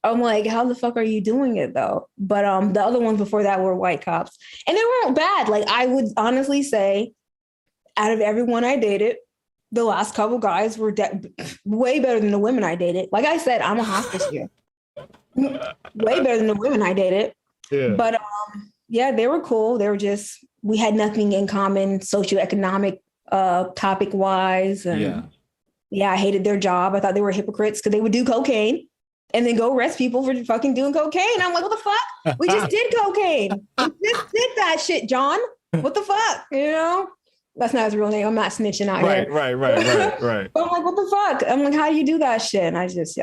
are you doing it though? But the other ones before that were white cops. And they weren't bad. Like I would honestly say, out of everyone I dated, the last couple guys were way better than the women I dated. Like I said, I'm a hostage here. Way better than the women I dated. Yeah. But yeah, they were cool. They were just, we had nothing in common socioeconomic topic wise. And yeah, I hated their job. I thought they were hypocrites because they would do cocaine and then go arrest people for fucking doing cocaine. I'm like, what the fuck? We just did cocaine. We just did that shit, John. What the fuck? You know? That's not his real name. I'm not snitching out here. Right. But I'm like, what the fuck? I'm like, how do you do that shit? And I just,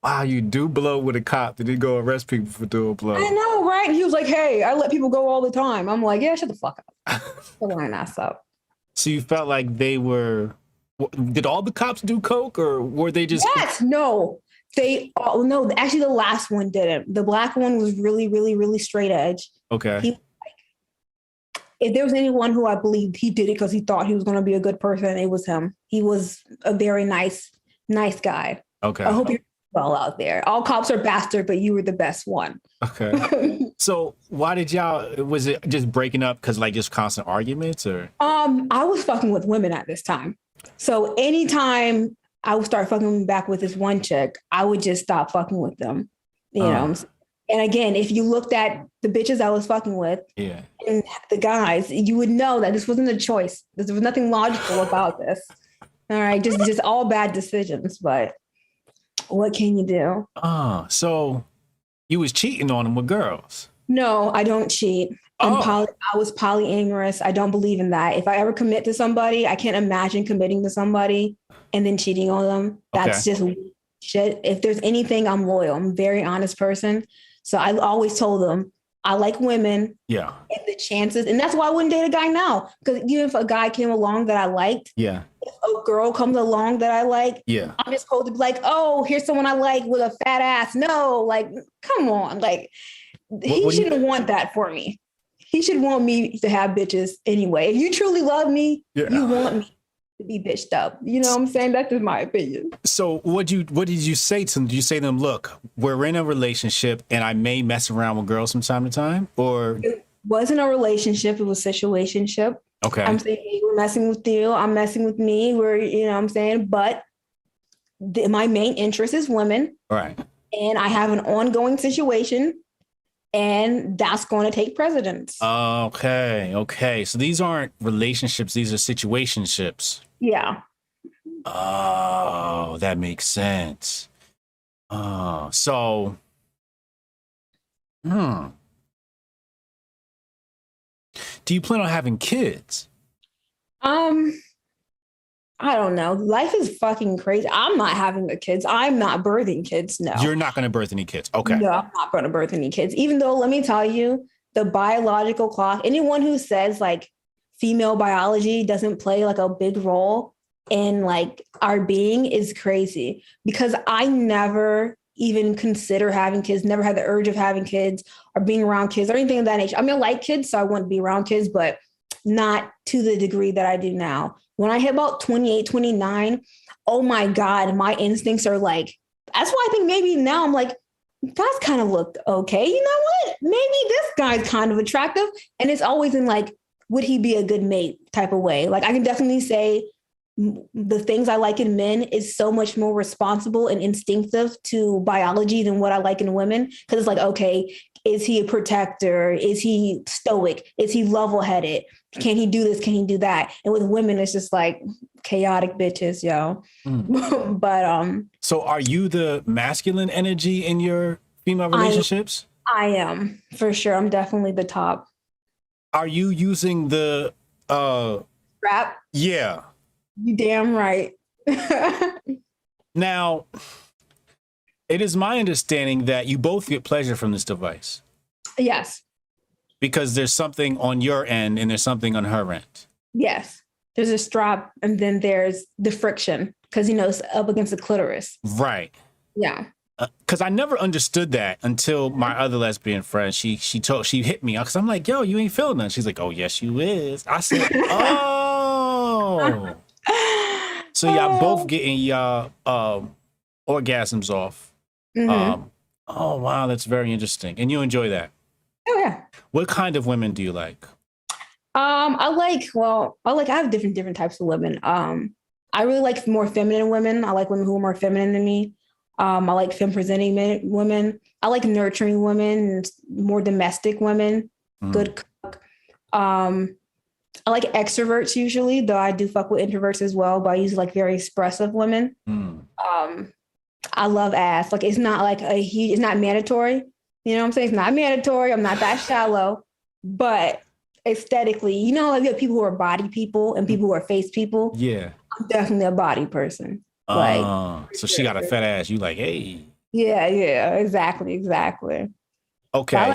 wow, you do blow with a cop. Did he go arrest people for doing blow? I know, right? And he was like, hey, I let people go all the time. I'm like, yeah, shut the fuck up. Shut my ass up. So you felt like they were, did all the cops do coke, or were they just? Yes, no. No, actually the last one didn't. The black one was really, really, really straight edge. Okay. If there was anyone who I believed he did it because he thought he was going to be a good person, it was him. He was a very nice guy. Okay. I hope you're well out there. All cops are bastard, but you were the best one. Okay. So why did was it just breaking up because like just constant arguments, or? I was fucking with women at this time. So anytime I would start fucking back with this one chick, I would just stop fucking with them. You know? And again, if you looked at the bitches I was fucking with and the guys, you would know that this wasn't a choice. There was nothing logical about this. All right. Just all bad decisions. But what can you do? So you was cheating on them with girls? No, I don't cheat. I was polyamorous. I don't believe in that. If I ever commit to somebody, I can't imagine committing to somebody and then cheating on them. That's just shit. If there's anything, I'm loyal. I'm a very honest person. So I always told them, I like women. Yeah. And the chances. And that's why I wouldn't date a guy now. Because even if a guy came along that I liked, if a girl comes along that I like, I'm just supposed to be like, oh, here's someone I like with a fat ass. No, like, come on. Like, he shouldn't want that for me. He should want me to have bitches anyway. If you truly love me, you want me to be bitched up. You know what I'm saying? That's just my opinion. So what did you say to them? Did you say to them, look, we're in a relationship and I may mess around with girls from time to time? Or it wasn't a relationship, it was a situationship. Okay. I'm saying, hey, we're messing with you, I'm messing with me. We're, you know what I'm saying? But my main interest is women. Right. And I have an ongoing situation. And that's going to take precedence. Okay. So these aren't relationships. These are situationships. Yeah. Oh, that makes sense. So, do you plan on having kids? I I don't know. Life is fucking crazy. I'm not having the kids. I'm not birthing kids. No. You're not going to birth any kids. Okay. No, I'm not going to birth any kids. Even though, let me tell you, the biological clock, anyone who says like female biology doesn't play like a big role in like our being is crazy, because I never even consider having kids, never had the urge of having kids or being around kids or anything of that nature. I mean, I like kids, so I want to be around kids, but not to the degree that I do now. When I hit about 28, 29, oh my God, my instincts are like, that's why I think maybe now I'm like, guys kind of look okay. You know what? Maybe this guy's kind of attractive. And it's always in like, would he be a good mate type of way? Like I can definitely say the things I like in men is so much more responsible and instinctive to biology than what I like in women. Because it's like, okay, is he a protector? Is he stoic? Is he level-headed? Can he do this? Can he do that? And with women, it's just like chaotic bitches, yo. But so are you the masculine energy in your female relationships? I am, for sure. I'm definitely the top. Are you using the Rap? Yeah. You damn right. Now, it is my understanding that you both get pleasure from this device. Yes. Because there's something on your end and there's something on her end. Yes. There's a strap and then there's the friction because, you know, it's up against the clitoris. Right. Yeah. Because I never understood that until my other lesbian friend, she hit me. Because I'm like, yo, you ain't feeling that. She's like, oh, yes, you is. I said, oh. So y'all both getting y'all orgasms off. Mm-hmm. Oh, wow, that's very interesting. And you enjoy that? Oh, yeah. What kind of women do you like? I have different types of women. I really like more feminine women. I like women who are more feminine than me. I like femme presenting women. I like nurturing women, more domestic women, good cook. I like extroverts usually, though I do fuck with introverts as well, but I usually like very expressive women. I love ass. Like it's not like it's not mandatory. You know what I'm saying? It's not mandatory. I'm not that shallow, but aesthetically, you know, like you have people who are body people and people who are face people. Yeah. I'm definitely a body person. So she got a fat ass. You like, hey. Yeah, exactly. Okay.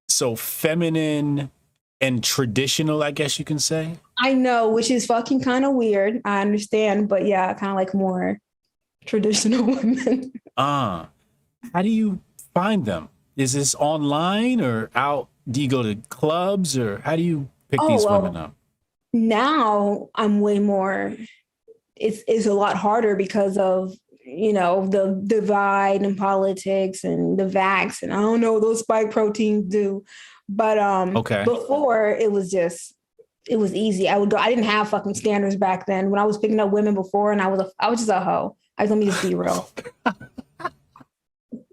So feminine and traditional, I guess you can say. I know, which is fucking kind of weird. I understand, but yeah, I kind of like more traditional women. How do you find them? Is this online or out? Do you go to clubs or how do you pick these women up? Now I'm way more. It's a lot harder because of, you know, the divide in politics and the vax and I don't know what those spike proteins do. But before it was easy. I didn't have fucking standards back then when I was picking up women before and I was just a hoe. Let me just be real.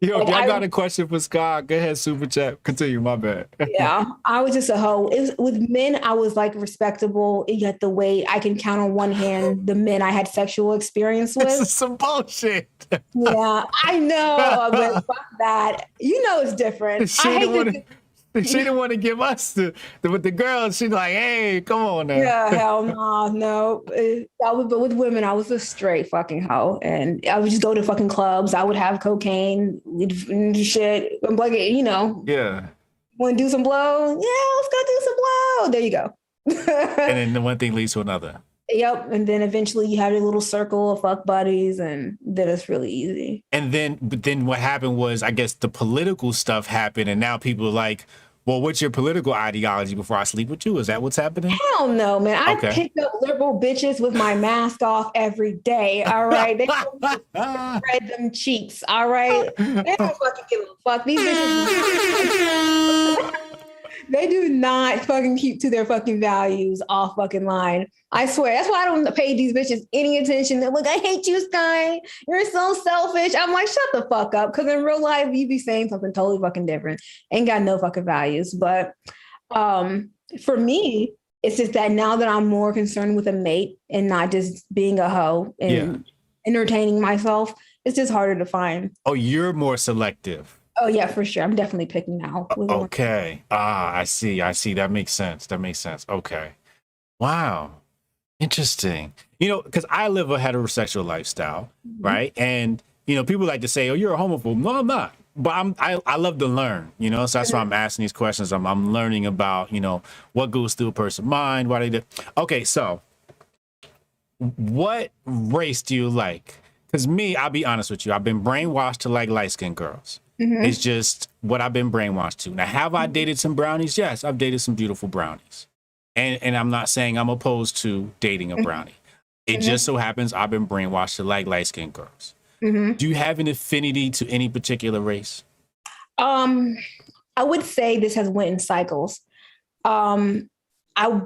Yo, like, I got a question for Skye. Go ahead, super chat. Continue, my bad. Yeah, I was just a hoe. With men, I was like respectable. Yet the way I can count on one hand the men I had sexual experience with. This is some bullshit. Yeah, I know, but fuck that. You know it's different. She didn't want to give us with the girls. She's like, hey, come on now. Yeah, hell no. But with women, I was a straight fucking hoe. And I would just go to fucking clubs. I would have cocaine, shit. I'm like, you know. Yeah. Want to do some blow? Yeah, let's go do some blow. There you go. And then the one thing leads to another. Yep. And then eventually you have a little circle of fuck buddies and then it's really easy. And then what happened was, I guess the political stuff happened and now people are like, well, what's your political ideology before I sleep with you? Is that what's happening? Hell no, man. I pick up liberal bitches with my mask off every day. All right. They don't spread them cheeks. All right. They don't fucking give a fuck. These bitches. They do not fucking keep to their fucking values off fucking line. I swear. That's why I don't pay these bitches any attention. They're like, I hate you, Skye. You're so selfish. I'm like, shut the fuck up. Because in real life, you be saying something totally fucking different. Ain't got no fucking values. But for me, it's just that now that I'm more concerned with a mate and not just being a hoe and entertaining myself, it's just harder to find. Oh, you're more selective. Oh, yeah, for sure. I'm definitely picking now. Okay. I see. That makes sense. Okay. Wow. Interesting. You know, because I live a heterosexual lifestyle, right? And you know, people like to say, "Oh, you're a homophobe." No, I'm not. But I love to learn, you know, so that's why I'm asking these questions. I'm learning about, you know, what goes through a person's mind, why they do. Okay, so what race do you like? Because me, I'll be honest with you, I've been brainwashed to like light-skinned girls. It's just what I've been brainwashed to. Now, have I dated some brownies? Yes, I've dated some beautiful brownies. And I'm not saying I'm opposed to dating a brownie. It just so happens I've been brainwashed to like light-skinned girls. Do you have an affinity to any particular race? I would say this has went in cycles. I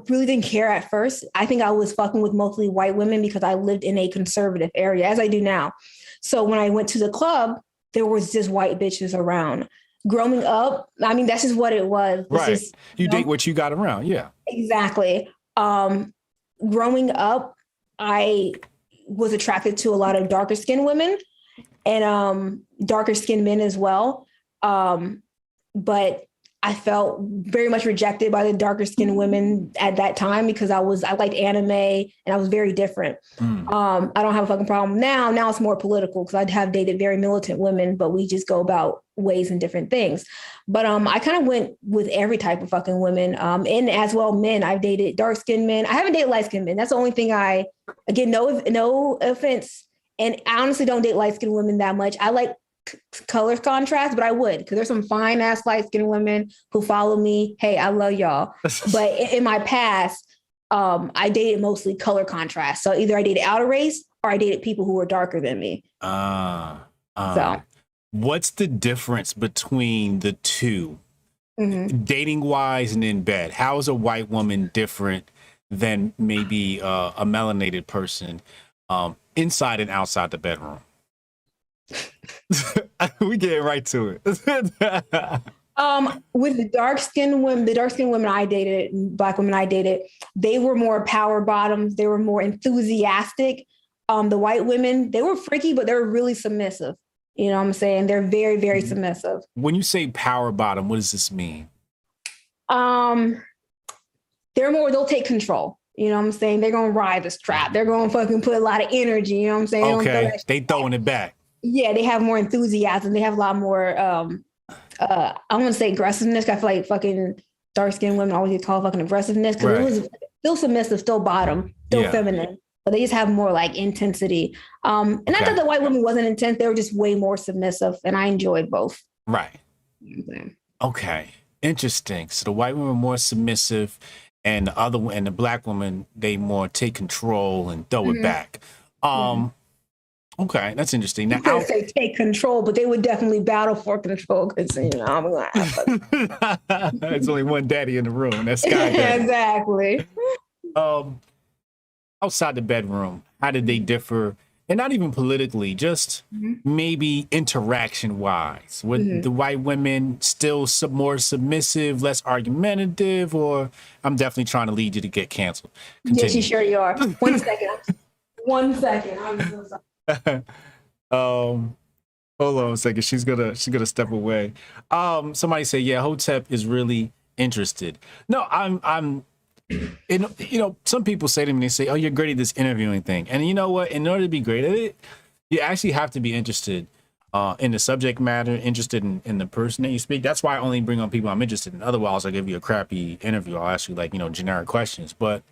really didn't care at first. I think I was fucking with mostly white women because I lived in a conservative area, as I do now. So when I went to the club, there was just white bitches around. Growing up, I mean, that's just what it was. Right. Just, you date what you got around. Yeah. Exactly. Growing up, I was attracted to a lot of darker skinned women and darker skinned men as well. But I felt very much rejected by the darker skinned women at that time because I liked anime and I was very different. I don't have a fucking problem now. Now it's more political because I have dated very militant women, but we just go about ways and different things. But I kind of went with every type of fucking women. And as well, men. I've dated dark skinned men. I haven't dated light skinned men. That's the only thing again, no offense. And I honestly don't date light skinned women that much. I like color contrast, but I would, because there's some fine ass light skinned women who follow me. Hey, I love y'all. But in my past, I dated mostly color contrast. So either I dated outer race or I dated people who were darker than me. So what's the difference between the two, dating wise and in bed? How is a white woman different than maybe a melanated person inside and outside the bedroom? We get right to it. With the dark skinned women I dated, black women I dated, they were more power bottoms. They were more enthusiastic. The white women, they were freaky, but they were really submissive. You know what I'm saying? They're very, very submissive. When you say power bottom, what does this mean? They'll take control. You know what I'm saying? They're going to ride the strap. They're going to fucking put a lot of energy. You know what I'm saying? Okay. They throwing it back. Yeah, they have more enthusiasm. They have a lot more, I want to say aggressiveness. I feel like fucking dark-skinned women always get called fucking aggressiveness because it was still submissive, still bottom, still feminine. But they just have more like intensity. And I thought the white women wasn't intense. They were just way more submissive. And I enjoyed both. Right. Okay. Interesting. So the white women are more submissive and the black woman, they more take control and throw it back. Okay, that's interesting. Now, I say take control, but they would definitely battle for control because I'm like, it's only one daddy in the room. That's Skye. Exactly. Outside the bedroom, how did they differ? And not even politically, just maybe interaction-wise. Were the white women still more submissive, less argumentative, or I'm definitely trying to lead you to get canceled? Continue. Yes, you sure you are. 1 second. 1 second. I'm so sorry. Hold on a second. She's gonna step away. Somebody say, yeah, Hotep is really interested. No, I'm you know, some people say to me, they say, oh, you're great at this interviewing thing. And you know what? In order to be great at it, you actually have to be interested in the subject matter, interested in the person that you speak. That's why I only bring on people I'm interested in. Otherwise, I'll give you a crappy interview. I'll ask you like, you know, generic questions. But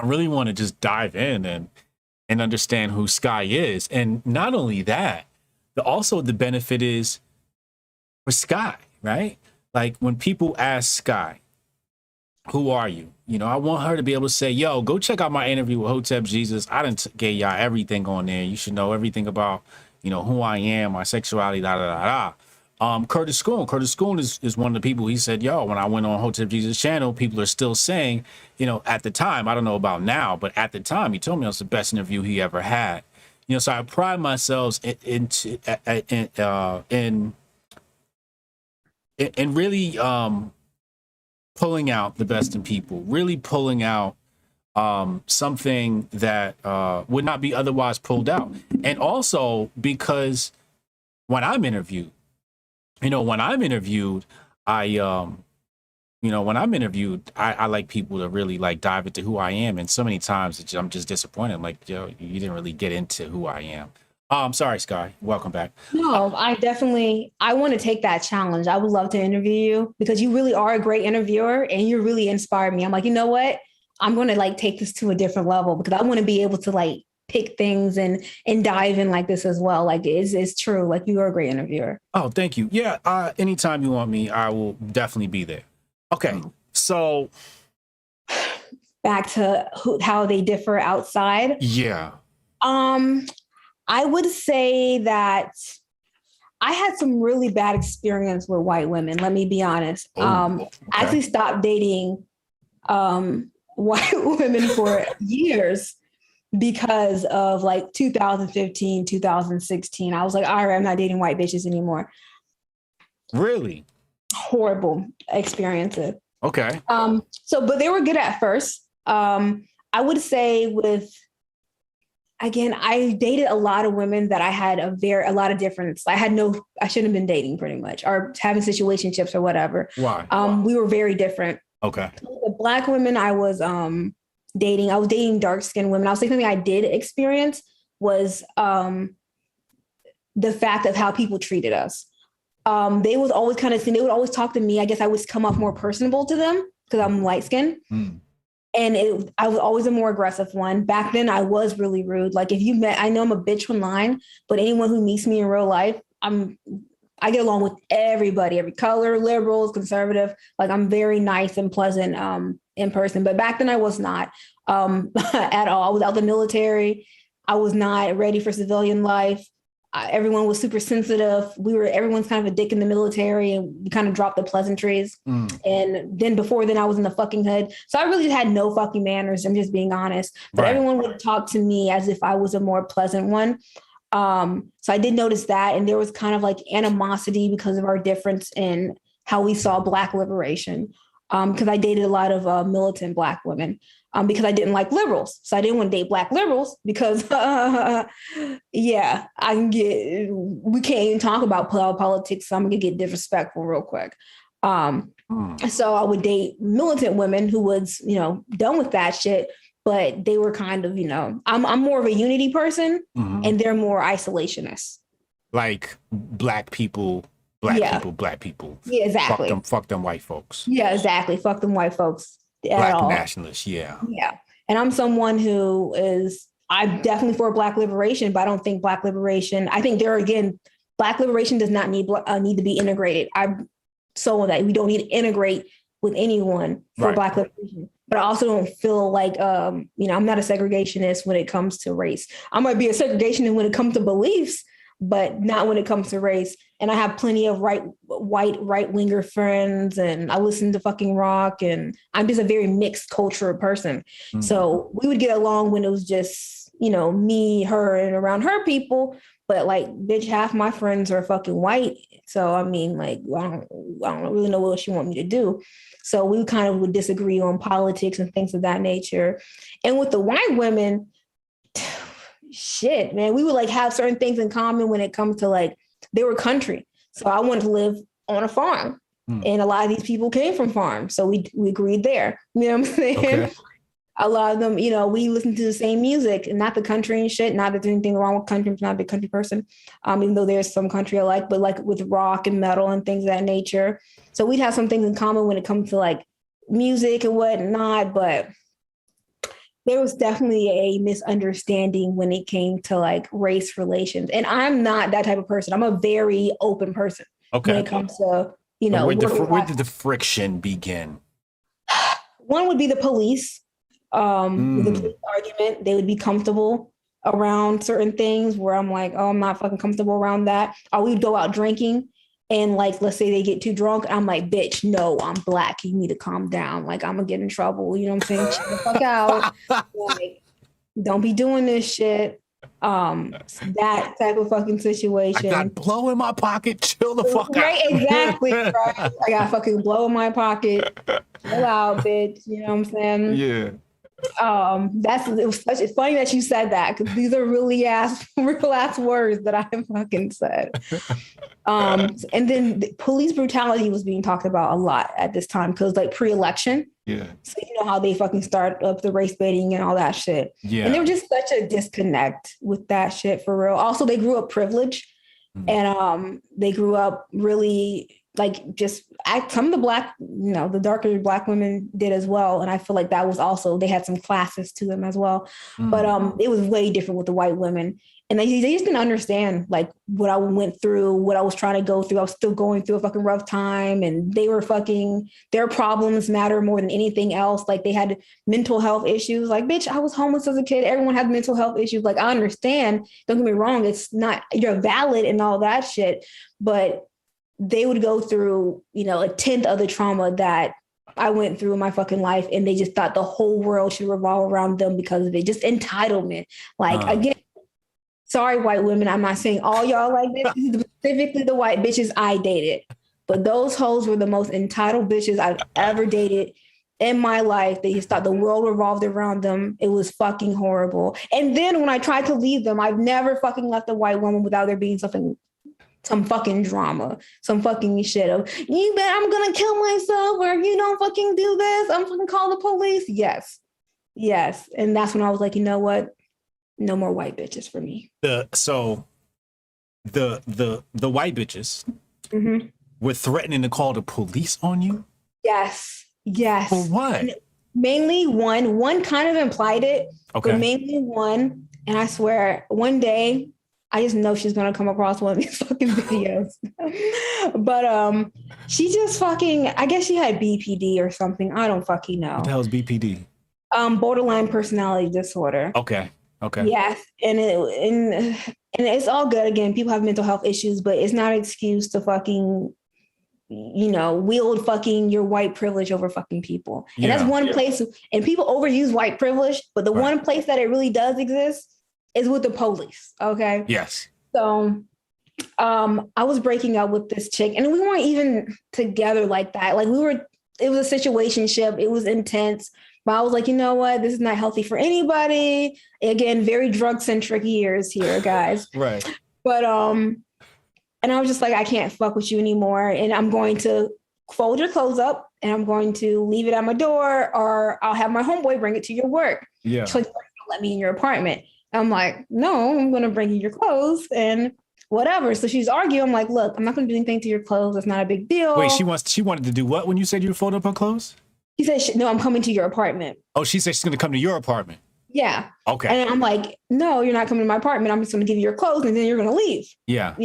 I really want to just dive in and understand who Skye is. And not only that, also the benefit is for Skye, right? Like when people ask Skye, who are you? You know, I want her to be able to say, yo, go check out my interview with Hotep Jesus. I done gave y'all everything on there. You should know everything about, you know, who I am, my sexuality, da, da, da, da. Curtis Schoon is one of the people. He said, yo, when I went on Hotep Jesus channel, people are still saying, you know, at the time, I don't know about now, but at the time, he told me it was the best interview he ever had. You know, so I pride myself in really pulling out the best in people, really pulling out something that would not be otherwise pulled out. And also because when I'm interviewed, I you know, when I'm interviewed, I like people to really like dive into who I am. And so many times I'm just disappointed. I'm like, yo, you didn't really get into who I am. I'm sorry, Skye. Welcome back. No, I want to take that challenge. I would love to interview you because you really are a great interviewer and you really inspired me. I'm like, you know what? I'm going to like take this to a different level because I want to be able to like pick things and dive in like this as well. Like it's true. Like you are a great interviewer. Oh, thank you. Yeah. Anytime you want me, I will definitely be there. Okay. So back to how they differ outside. Yeah. I would say that I had some really bad experience with white women. Let me be honest. Okay. I actually stopped dating white women for years because of like 2015, 2016. I was like, all right, I'm not dating white bitches anymore. Really? Horrible experiences. Okay. But they were good at first. I would say I dated a lot of women that I had a lot of difference. I shouldn't have been dating pretty much or having situationships or whatever. Why? We were very different. Okay. The black women I was dating dark-skinned women. I was thinking something I did experience was the fact of how people treated us. They was always they would always talk to me. I guess I would come off more personable to them because I'm light-skinned. And I was always a more aggressive one. Back then, I was really rude. Like I know I'm a bitch online, but anyone who meets me in real life, I get along with everybody, every color, liberals, conservative. Like I'm very nice and pleasant in person. But back then I was not at all. I was out the military. I was not ready for civilian life. Everyone was super sensitive. Everyone's kind of a dick in the military and we kind of dropped the pleasantries. And then before then I was in the fucking hood. So I really had no fucking manners. I'm just being honest. But everyone would talk to me as if I was a more pleasant one. So I did notice that. And there was kind of like animosity because of our difference in how we saw Black liberation. Because I dated a lot of militant Black women. Because I didn't like liberals. So I didn't want to date Black liberals because, we can't even talk about politics. So I'm going to get disrespectful real quick. So I would date militant women who was, done with that shit, but they were kind of, I'm more of a unity person and they're more isolationists. Like Black people. Black people. Yeah, exactly. Fuck them white folks. Yeah, exactly. Fuck them white folks. Black nationalists, yeah. Yeah. And I'm someone I'm definitely for Black liberation, but I don't think Black liberation, I think Black liberation does not need to be integrated. I'm so on that. We don't need to integrate with anyone for Black liberation. But I also don't feel like, I'm not a segregationist when it comes to race. I might be a segregationist when it comes to beliefs, but not when it comes to race. And I have plenty of right-winger friends and I listen to fucking rock and I'm just a very mixed cultural person. So we would get along when it was just, me, her, and around her people. But like, bitch, half my friends are fucking white. So, I mean, like, I don't really know what she want me to do. So we kind of would disagree on politics and things of that nature. And with the white women, shit, man, we would like have certain things in common when it comes to like, they were country. So I wanted to live on a farm. And a lot of these people came from farms. So we agreed there. You know what I'm saying? Okay. A lot of them, we listen to the same music and not the country and shit. Not that there's anything wrong with country. I'm not a big country person. Even though there's some country I like, but like with rock and metal and things of that nature. So we'd have some things in common when it comes to like music and whatnot, but there was definitely a misunderstanding when it came to like race relations. And I'm not that type of person. I'm a very open person when it comes to, where did the friction begin? One would be the police. With the police argument, they would be comfortable around certain things where I'm like, oh, I'm not fucking comfortable around that. Or we would go out drinking and like, let's say they get too drunk. I'm like, bitch, no, I'm Black. You need to calm down. Like, I'm gonna get in trouble. You know what I'm saying? Chill the fuck out. Like, don't be doing this shit. That type of fucking situation. I got blow in my pocket. Chill the fuck out. Right, exactly. Right. I got fucking blow in my pocket. Chill out, bitch. You know what I'm saying? Yeah. It's funny that you said that because these are real ass words that I fucking said. And then the police brutality was being talked about a lot at this time because like pre-election. Yeah. So you know how they fucking start up the race baiting and all that shit. Yeah. And there was just such a disconnect with that shit for real. Also, they grew up privileged and they grew up really like some of the black, the darker black women did as well. And I feel like that was also, they had some classes to them as well. But it was way different with the white women. And they just didn't understand like what I went through, what I was trying to go through. I was still going through a fucking rough time and their problems matter more than anything else. Like they had mental health issues. Like, bitch, I was homeless as a kid. Everyone had mental health issues. Like, I understand. Don't get me wrong. It's not, you're valid and all that shit. But they would go through, a tenth of the trauma that I went through in my fucking life. And they just thought the whole world should revolve around them because of it. Just entitlement. Like, again, sorry, white women. I'm not saying all y'all like this. Specifically the white bitches I dated. But those hoes were the most entitled bitches I've ever dated in my life. They just thought the world revolved around them. It was fucking horrible. And then when I tried to leave them, I've never fucking left a white woman without there being some fucking drama, some fucking shit of, you bet I'm going to kill myself or if you don't fucking do this, I'm fucking call the police. Yes. And that's when I was like, you know what? No more white bitches for me. So the white bitches were threatening to call the police on you? Yes. For what? And mainly one kind of implied it, okay. But mainly one. And I swear one day I just know she's going to come across one of these fucking videos. But she just fucking, I guess she had BPD or something. I don't fucking know. What the hell is BPD? Borderline personality disorder. Okay. Yes. And it's all good. Again, people have mental health issues, but it's not an excuse to fucking, wield fucking your white privilege over fucking people. And that's one place, and people overuse white privilege, but the one place that it really does exist is with the police. Okay. Yes. So I was breaking up with this chick and we weren't even together like that. Like it was a situationship. It was intense. But I was like, you know what? This is not healthy for anybody. Again, very drug-centric years here, guys. Right. But and I was just like, I can't fuck with you anymore. And I'm going to fold your clothes up and I'm going to leave it at my door or I'll have my homeboy bring it to your work. Yeah. She's like, let me in your apartment. I'm like, no, I'm going to bring you your clothes and whatever. So she's arguing. I'm like, look, I'm not going to do anything to your clothes. It's not a big deal. Wait, she wanted to do what when you said you would fold up her clothes? She said, no, I'm coming to your apartment. Oh, she said she's going to come to your apartment. Yeah. Okay. And I'm like, no, you're not coming to my apartment. I'm just going to give you your clothes and then you're going to leave. Yeah.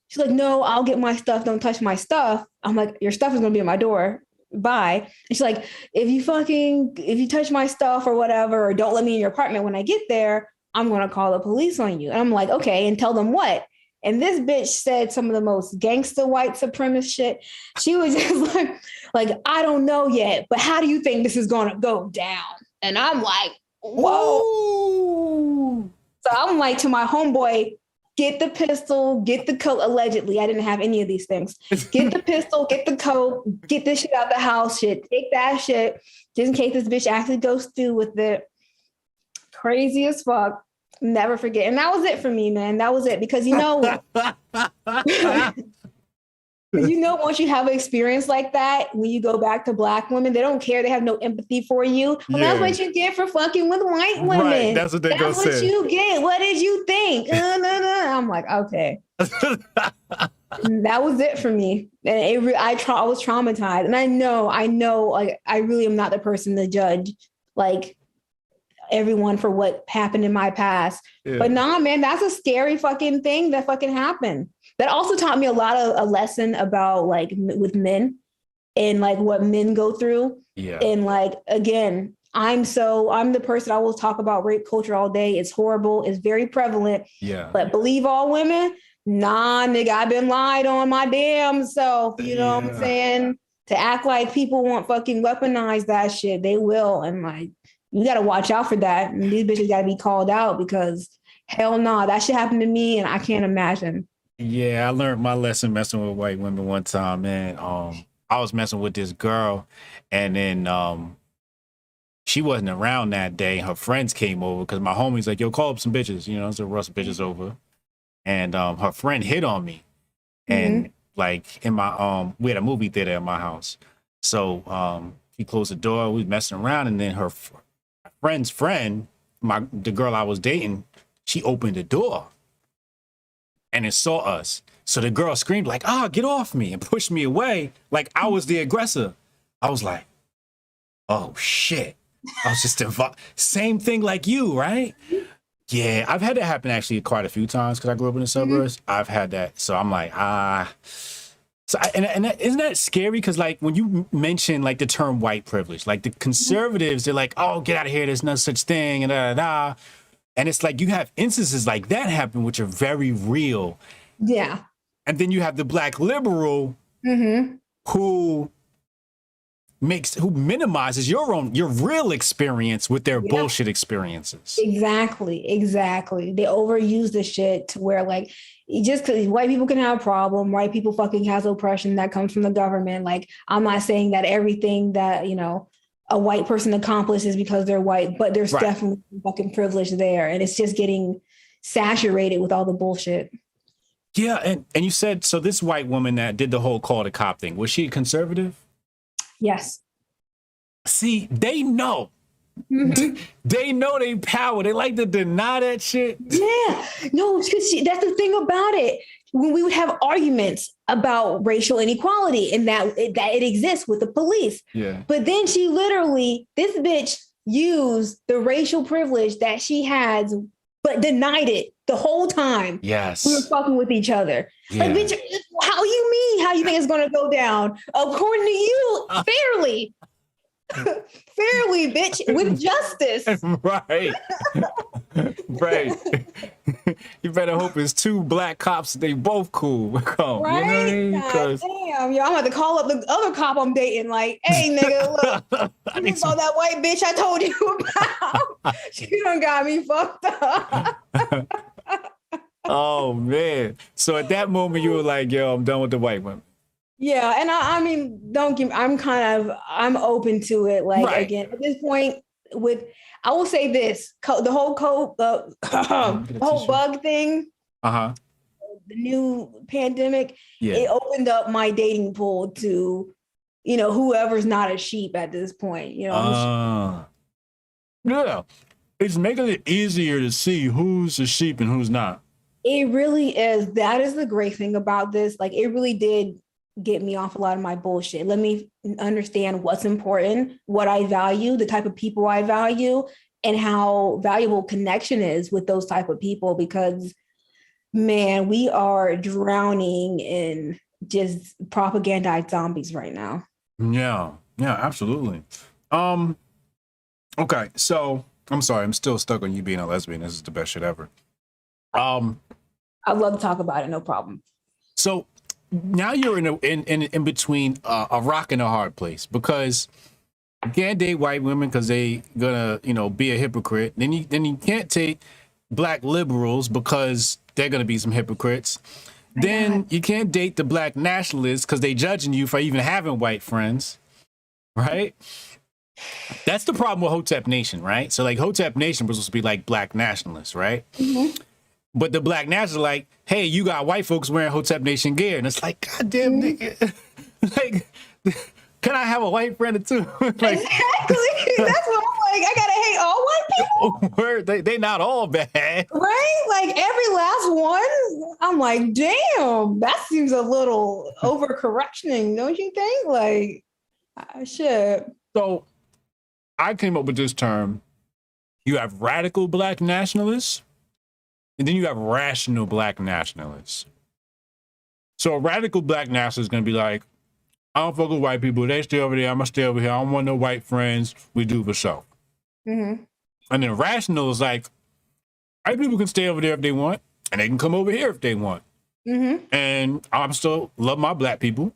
She's like, no, I'll get my stuff. Don't touch my stuff. I'm like, your stuff is going to be at my door. Bye. And she's like, if you touch my stuff or whatever, or don't let me in your apartment when I get there, I'm going to call the police on you. And I'm like, okay. And tell them what? And this bitch said some of the most gangster white supremacist shit. She was just like, I don't know yet, but how do you think this is going to go down? And I'm like, whoa. Ooh. So I'm like to my homeboy, get the pistol, get the coat. Allegedly, I didn't have any of these things. Get the pistol, get the coat, get this shit out the house, shit. Take that shit, just in case this bitch actually goes through with it. Crazy as fuck. Never forget. And that was it for me, man. That was it. Because once you have an experience like that, when you go back to black women, they don't care. They have no empathy for you. Well, that's what you get for fucking with white women. Right. That's what they go say. That's what you get. What did you think? I'm like, okay. That was it for me. And I was traumatized. And I know, like, I really am not the person to judge, like, everyone for what happened in my past. Yeah. But nah, man, that's a scary fucking thing that fucking happened. That also taught me a lesson about like with men and like what men go through. Yeah. And like, again, I'm the person, I will talk about rape culture all day. It's horrible. It's very prevalent. Yeah. But believe all women? Nah, nigga, I've been lied on my damn self. You know what I'm saying? To act like people won't fucking weaponize that shit. They will. And like, you got to watch out for that. And these bitches got to be called out because hell no, that shit happened to me and I can't imagine. Yeah, I learned my lesson messing with white women one time, man. I was messing with this girl and then she wasn't around that day. Her friends came over because my homie's like, yo, call up some bitches, you know, so Russ bitches over. And her friend hit on me. And like in my we had a movie theater at my house. So he closed the door, we was messing around, and then her friend's friend, the girl I was dating, she opened the door and it saw us. So the girl screamed like, get off me, and pushed me away like I was the aggressor. I was like, oh shit. I was just same thing like you, right? Yeah, I've had that happen actually quite a few times because I grew up in the suburbs. I've had that. So I'm like, So isn't that scary? Because like when you mention like the term white privilege, like the conservatives, they're like, oh, get out of here. There's no such thing. And And it's like you have instances like that happen, which are very real. Yeah. And then you have the black liberal who minimizes your real experience with their bullshit experiences. Exactly. They overuse the shit to where like, just because white people can have a problem, white people fucking has oppression that comes from the government. Like, I'm not saying that everything that, you know, a white person accomplishes because they're white, but there's definitely fucking privilege there. And it's just getting saturated with all the bullshit. Yeah. And you said, so this white woman that did the whole call to cop thing, was she a conservative? Yes. See, they know. They know they power. They like to deny that shit. Yeah. No, because that's the thing about it. When we would have arguments about racial inequality and that it exists with the police. Yeah. But then this bitch used the racial privilege that she has, but denied it the whole time. Yes. We were fucking with each other. Yeah. Like, bitch, how you think it's going to go down? According to you, fairly. Fairly, bitch, with justice. Right. Right. You better hope it's two black cops. They both cool. Come, right? You know what I mean? Damn, yo, I'm about to call up the other cop I'm dating. Like, hey, nigga, look, you saw that white bitch I told you about. She done got me fucked up. Oh man! So at that moment, you were like, "Yo, I'm done with the white women." Yeah, and I mean, I'm open to it. Like again, at this point, I will say this: the whole bug thing, the new pandemic, it opened up my dating pool to, you know, whoever's not a sheep at this point. You know, yeah, it's making it easier to see who's a sheep and who's not. It really is. That is the great thing about this. Like, it really did get me off a lot of my bullshit. Let me understand what's important, what I value, the type of people I value, and how valuable connection is with those type of people. Because, man, we are drowning in just propagandized zombies right now. Yeah, absolutely. Okay, so I'm sorry, I'm still stuck on you being a lesbian. This is the best shit ever. I'd love to talk about it, no problem. So now you're in between a rock and a hard place, because you can't date white women because they gonna, you know, be a hypocrite. Then you can't date black liberals because they're gonna be some hypocrites. Then you can't date the black nationalists because they judging you for even having white friends, right? That's the problem with Hotep Nation, right? So like Hotep Nation was supposed to be like black nationalists, right? But the black nationalists are like, hey, you got white folks wearing Hotep Nation gear. And it's like, goddamn, nigga. Like, can I have a white friend or two? Like, exactly. That's what I'm like. I gotta hate all white people. They not all bad. Right? Like every last one. I'm like, damn, that seems a little overcorrectioning, don't you think? Like, shit. So I came up with this term. You have radical black nationalists, and then you have rational black nationalists. So a radical black nationalist is going to be like, I don't fuck with white people. They stay over there. I'm going to stay over here. I don't want no white friends. We do for show. And then rational is like, white people can stay over there if they want, and they can come over here if they want. And I'm still love my black people,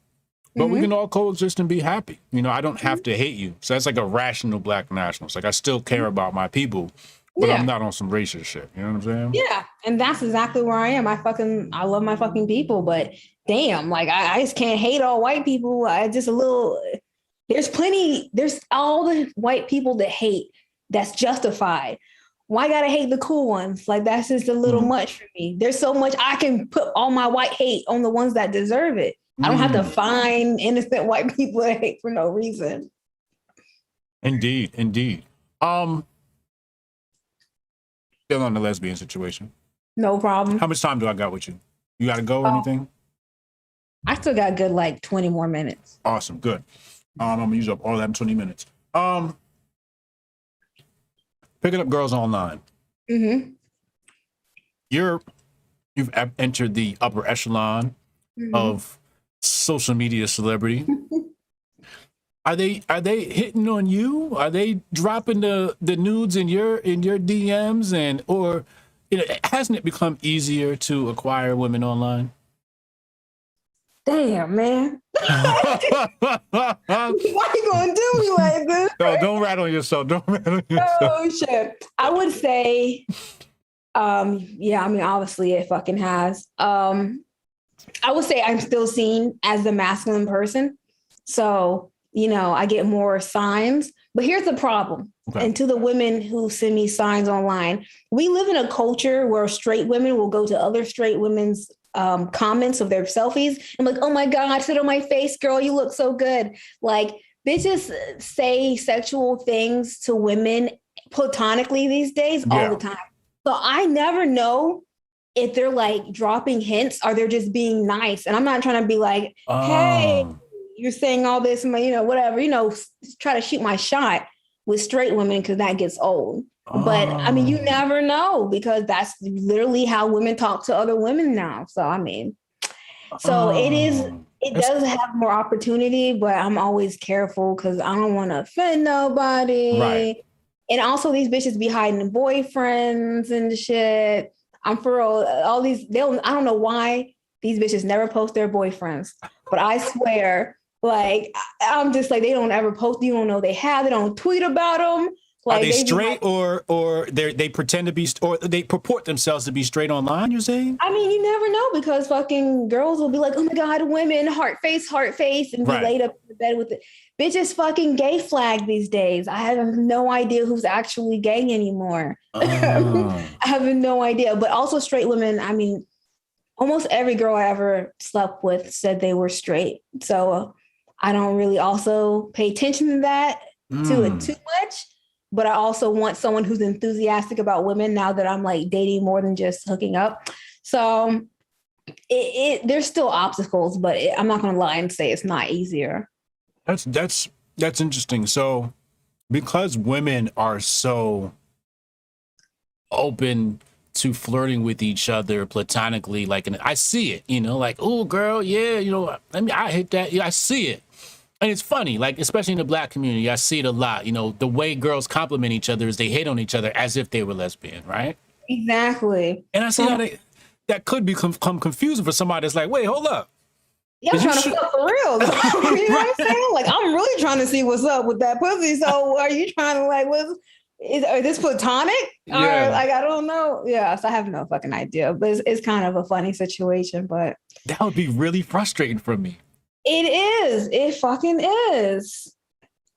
but we can all coexist and be happy. You know, I don't have to hate you. So that's like a rational black nationalist. Like I still care about my people, but I'm not on some racist shit. You know what I'm saying? Yeah. And that's exactly where I am. I love my fucking people, but damn, like I just can't hate all white people. They there's all the white people that hate that's justified. Why gotta hate the cool ones? Like, that's just a little much for me. There's so much I can put all my white hate on the ones that deserve it. I don't have to find innocent white people that hate for no reason. Indeed. Still on the lesbian situation. No problem. How much time do I got with you? You got to go or anything? I still got good like 20 more minutes. Awesome, good. I'm gonna use up all that in 20 minutes. Picking up girls online. Mm-hmm. You've entered the upper echelon of social media celebrity. Are they hitting on you? Are they dropping the nudes in your DMs, and or hasn't it become easier to acquire women online? Damn, man. Why you gonna do me like this? No, don't rat on yourself. Oh shit. I would say, yeah, I mean, obviously it fucking has. I would say I'm still seen as the masculine person. So, I get more signs. But here's the problem. Okay. And to the women who send me signs online, we live in a culture where straight women will go to other straight women's comments of their selfies. I'm like, oh my God, sit on my face, girl. You look so good. Like, bitches say sexual things to women platonically these days all the time. So I never know if they're like dropping hints or they're just being nice. And I'm not trying to be like, hey, you're saying all this, whatever, try to shoot my shot with straight women because that gets old. But I mean, you never know, because that's literally how women talk to other women now. So, I mean, it does have more opportunity, but I'm always careful because I don't want to offend nobody. Right. And also these bitches be hiding boyfriends and shit. I'm for real. All these, I don't know why these bitches never post their boyfriends, but I swear, like, I'm just like, they don't ever post. You don't know they don't tweet about them. Like, are they straight or they pretend to be, or they purport themselves to be straight online, you're saying? I mean, you never know, because fucking girls will be like, oh my God, women, heart face, and be laid up in the bed with it. Bitches fucking gay flag these days. I have no idea who's actually gay anymore. I have no idea. But also straight women, I mean, almost every girl I ever slept with said they were straight. So I don't really also pay attention to that, to it too much. But I also want someone who's enthusiastic about women now that I'm like dating more than just hooking up. So there's still obstacles, but I'm not going to lie and say it's not easier. That's interesting. So because women are so open to flirting with each other platonically, like, and I see it, like, oh girl, yeah, I hit that. Yeah, I see it. And it's funny, like, especially in the Black community, I see it a lot. The way girls compliment each other is they hate on each other as if they were lesbian, right? Exactly. And I see how that could become confusing for somebody that's like, wait, hold up. Yeah, I'm trying to fuck for real. You know what I'm saying? Like, I'm really trying to see what's up with that pussy. So are you trying to like, are this platonic? Yeah. Or like, I don't know. Yeah, so I have no fucking idea. But it's kind of a funny situation. But that would be really frustrating for me. It is. It fucking is.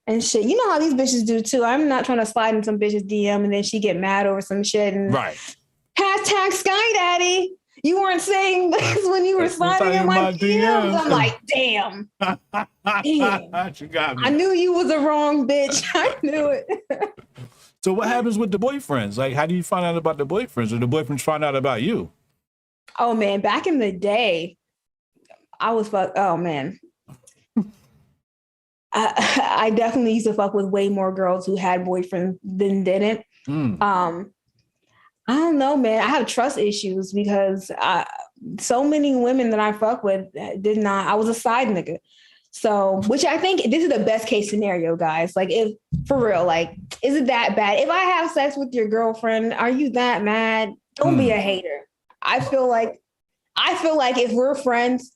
And shit, you know how these bitches do too. I'm not trying to slide in some bitch's DM and then she get mad over some shit and hashtag Skye Daddy. You weren't saying this when you were sliding in my DMs. I'm like, damn. Damn. You got me. I knew you was a wrong bitch. I knew it. So what happens with the boyfriends? Like, how do you find out about the boyfriends, or the boyfriends find out about you? Oh man, back in the day, I was oh man. I definitely used to fuck with way more girls who had boyfriends than didn't. I don't know, man. I have trust issues because so many women that I fuck with did not. I was a side nigga. So, which I think this is the best case scenario, guys. Like, if for real, like, is it that bad? If I have sex with your girlfriend, are you that mad? Don't be a hater. I feel like if we're friends,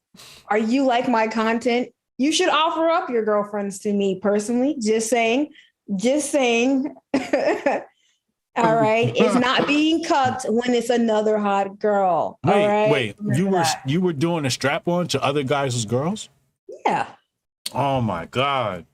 or you like my content, you should offer up your girlfriends to me personally. Just saying. All right. It's not being cucked when it's another hot girl. Wait, you were doing a strap on to other guys' girls? Yeah. Oh my God.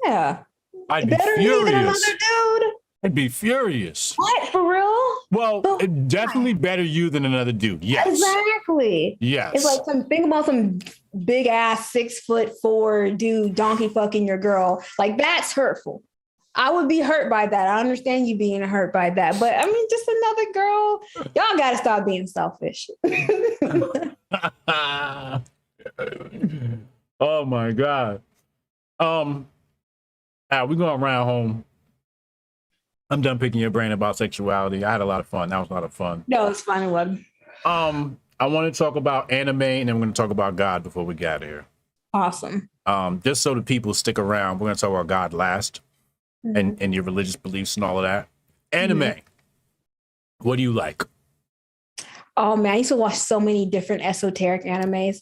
Yeah. I'd be Better me than another furious. dude. I'd be furious. What, for real? Well, But definitely better you than another dude. Yes. exactly. Yes. It's like think about some big ass 6'4" dude donkey fucking your girl. Like that's hurtful. I would be hurt by that. I understand you being hurt by that, but I mean, just another girl. Y'all got to stop being selfish. Oh my God. We're going around home. I'm done picking your brain about sexuality. I had a lot of fun. That was a lot of fun. No, it's fun. What? I want to talk about anime, and then we're going to talk about God before we get here. Awesome. Just so the people stick around, we're going to talk about God last, and your religious beliefs and all of that. Anime. What do you like? Oh man, I used to watch so many different esoteric animes.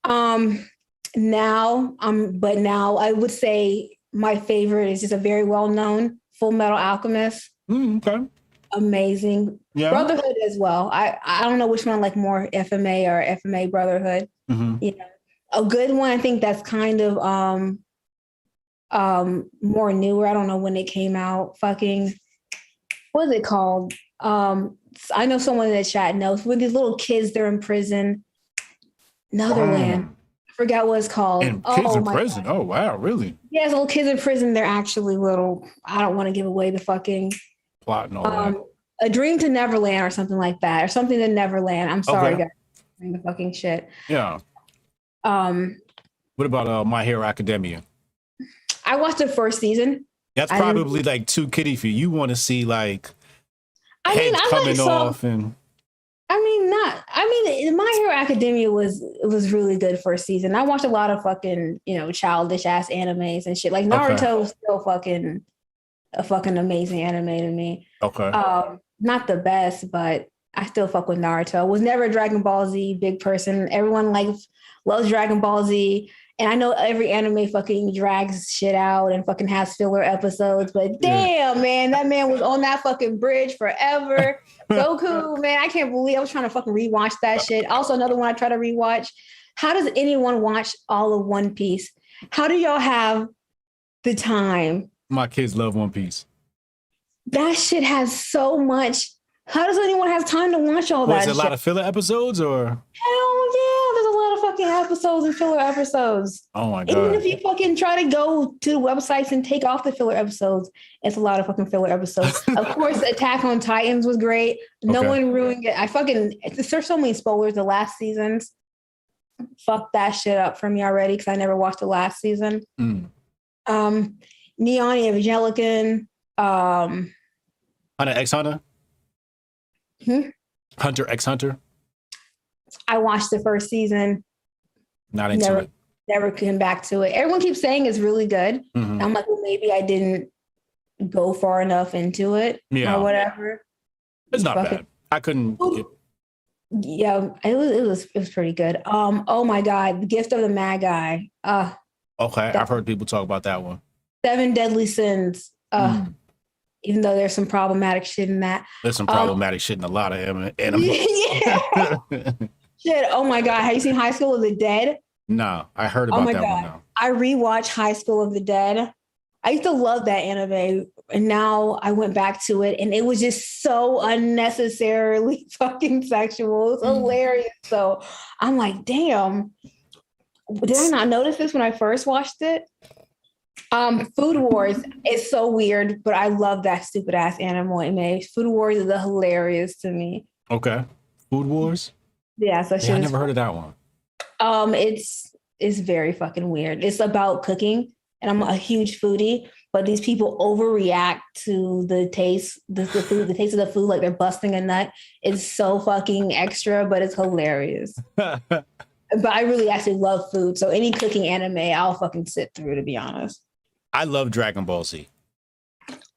Now I would say my favorite is just a very well-known Full Metal Alchemist. Okay. Amazing. Yeah. Brotherhood as well. I don't know which one I like more, FMA or FMA Brotherhood. You know, a good one. I think that's kind of more newer. I don't know when it came out. Fucking, what is it called? I know someone in the chat knows. When these little kids, they're in prison. Netherland. I forgot what it's called. Kids in prison. God. Oh wow, really? Yeah, little kids in prison. They're actually little. I don't want to give away the fucking plot and all that. A Dream to Neverland or something like that, or something to Neverland. I'm sorry, guys. The fucking shit. Yeah. What about My Hero Academia? I watched the first season. That's probably like too kiddie for you. You want to see like heads coming off and. My Hero Academia was really good first season. I watched a lot of fucking, childish ass animes and shit. Like Naruto was still a fucking amazing anime to me. Okay. Not the best, but I still fuck with Naruto. Was never a Dragon Ball Z big person. Everyone loves Dragon Ball Z. And I know every anime fucking drags shit out and fucking has filler episodes, but damn, man, that man was on that fucking bridge forever. Goku, man, I can't believe I was trying to fucking rewatch that shit. Also, another one I try to rewatch. How does anyone watch all of One Piece? How do y'all have the time? My kids love One Piece. That shit has so much. How does anyone have time to watch all that shit? Was it a lot of filler episodes or? Hell yeah, there's a lot of fucking episodes and filler episodes. Oh my God. Even if you fucking try to go to the websites and take off the filler episodes, it's a lot of fucking filler episodes. Of course, Attack on Titans was great. No one ruined it. There's so many spoilers the last seasons. Fuck that shit up for me already because I never watched the last season. Neon Evangelion. Hunter x Hunter? Hunter x Hunter? I watched the first season. Not into it. Never came back to it. Everyone keeps saying it's really good. I'm like, well, maybe I didn't go far enough into it or whatever. It's not bad. I couldn't. Yeah, it was pretty good. Oh my God, The Gift of the Mad Guy. Okay, I've heard people talk about that one. 7 Deadly Sins. Even though there's some problematic shit in that. There's some problematic shit in a lot of anime. Yeah. Shit. Oh my God. Have you seen High School of the Dead? No, I heard about that one now. I rewatched High School of the Dead. I used to love that anime, and now I went back to it, and it was just so unnecessarily fucking sexual. It was hilarious. So I'm like, damn. Did I not notice this when I first watched it? Food Wars is so weird, but I love that stupid ass anime. Food Wars is hilarious to me. Okay. Food Wars? Yeah, so I never heard of that one. It's very fucking weird. It's about cooking, and I'm a huge foodie, but these people overreact to the taste, the food, the taste of the food, like they're busting a nut. It's so fucking extra, but it's hilarious. But I really actually love food, so any cooking anime, I'll fucking sit through, to be honest. I love Dragon Ball Z.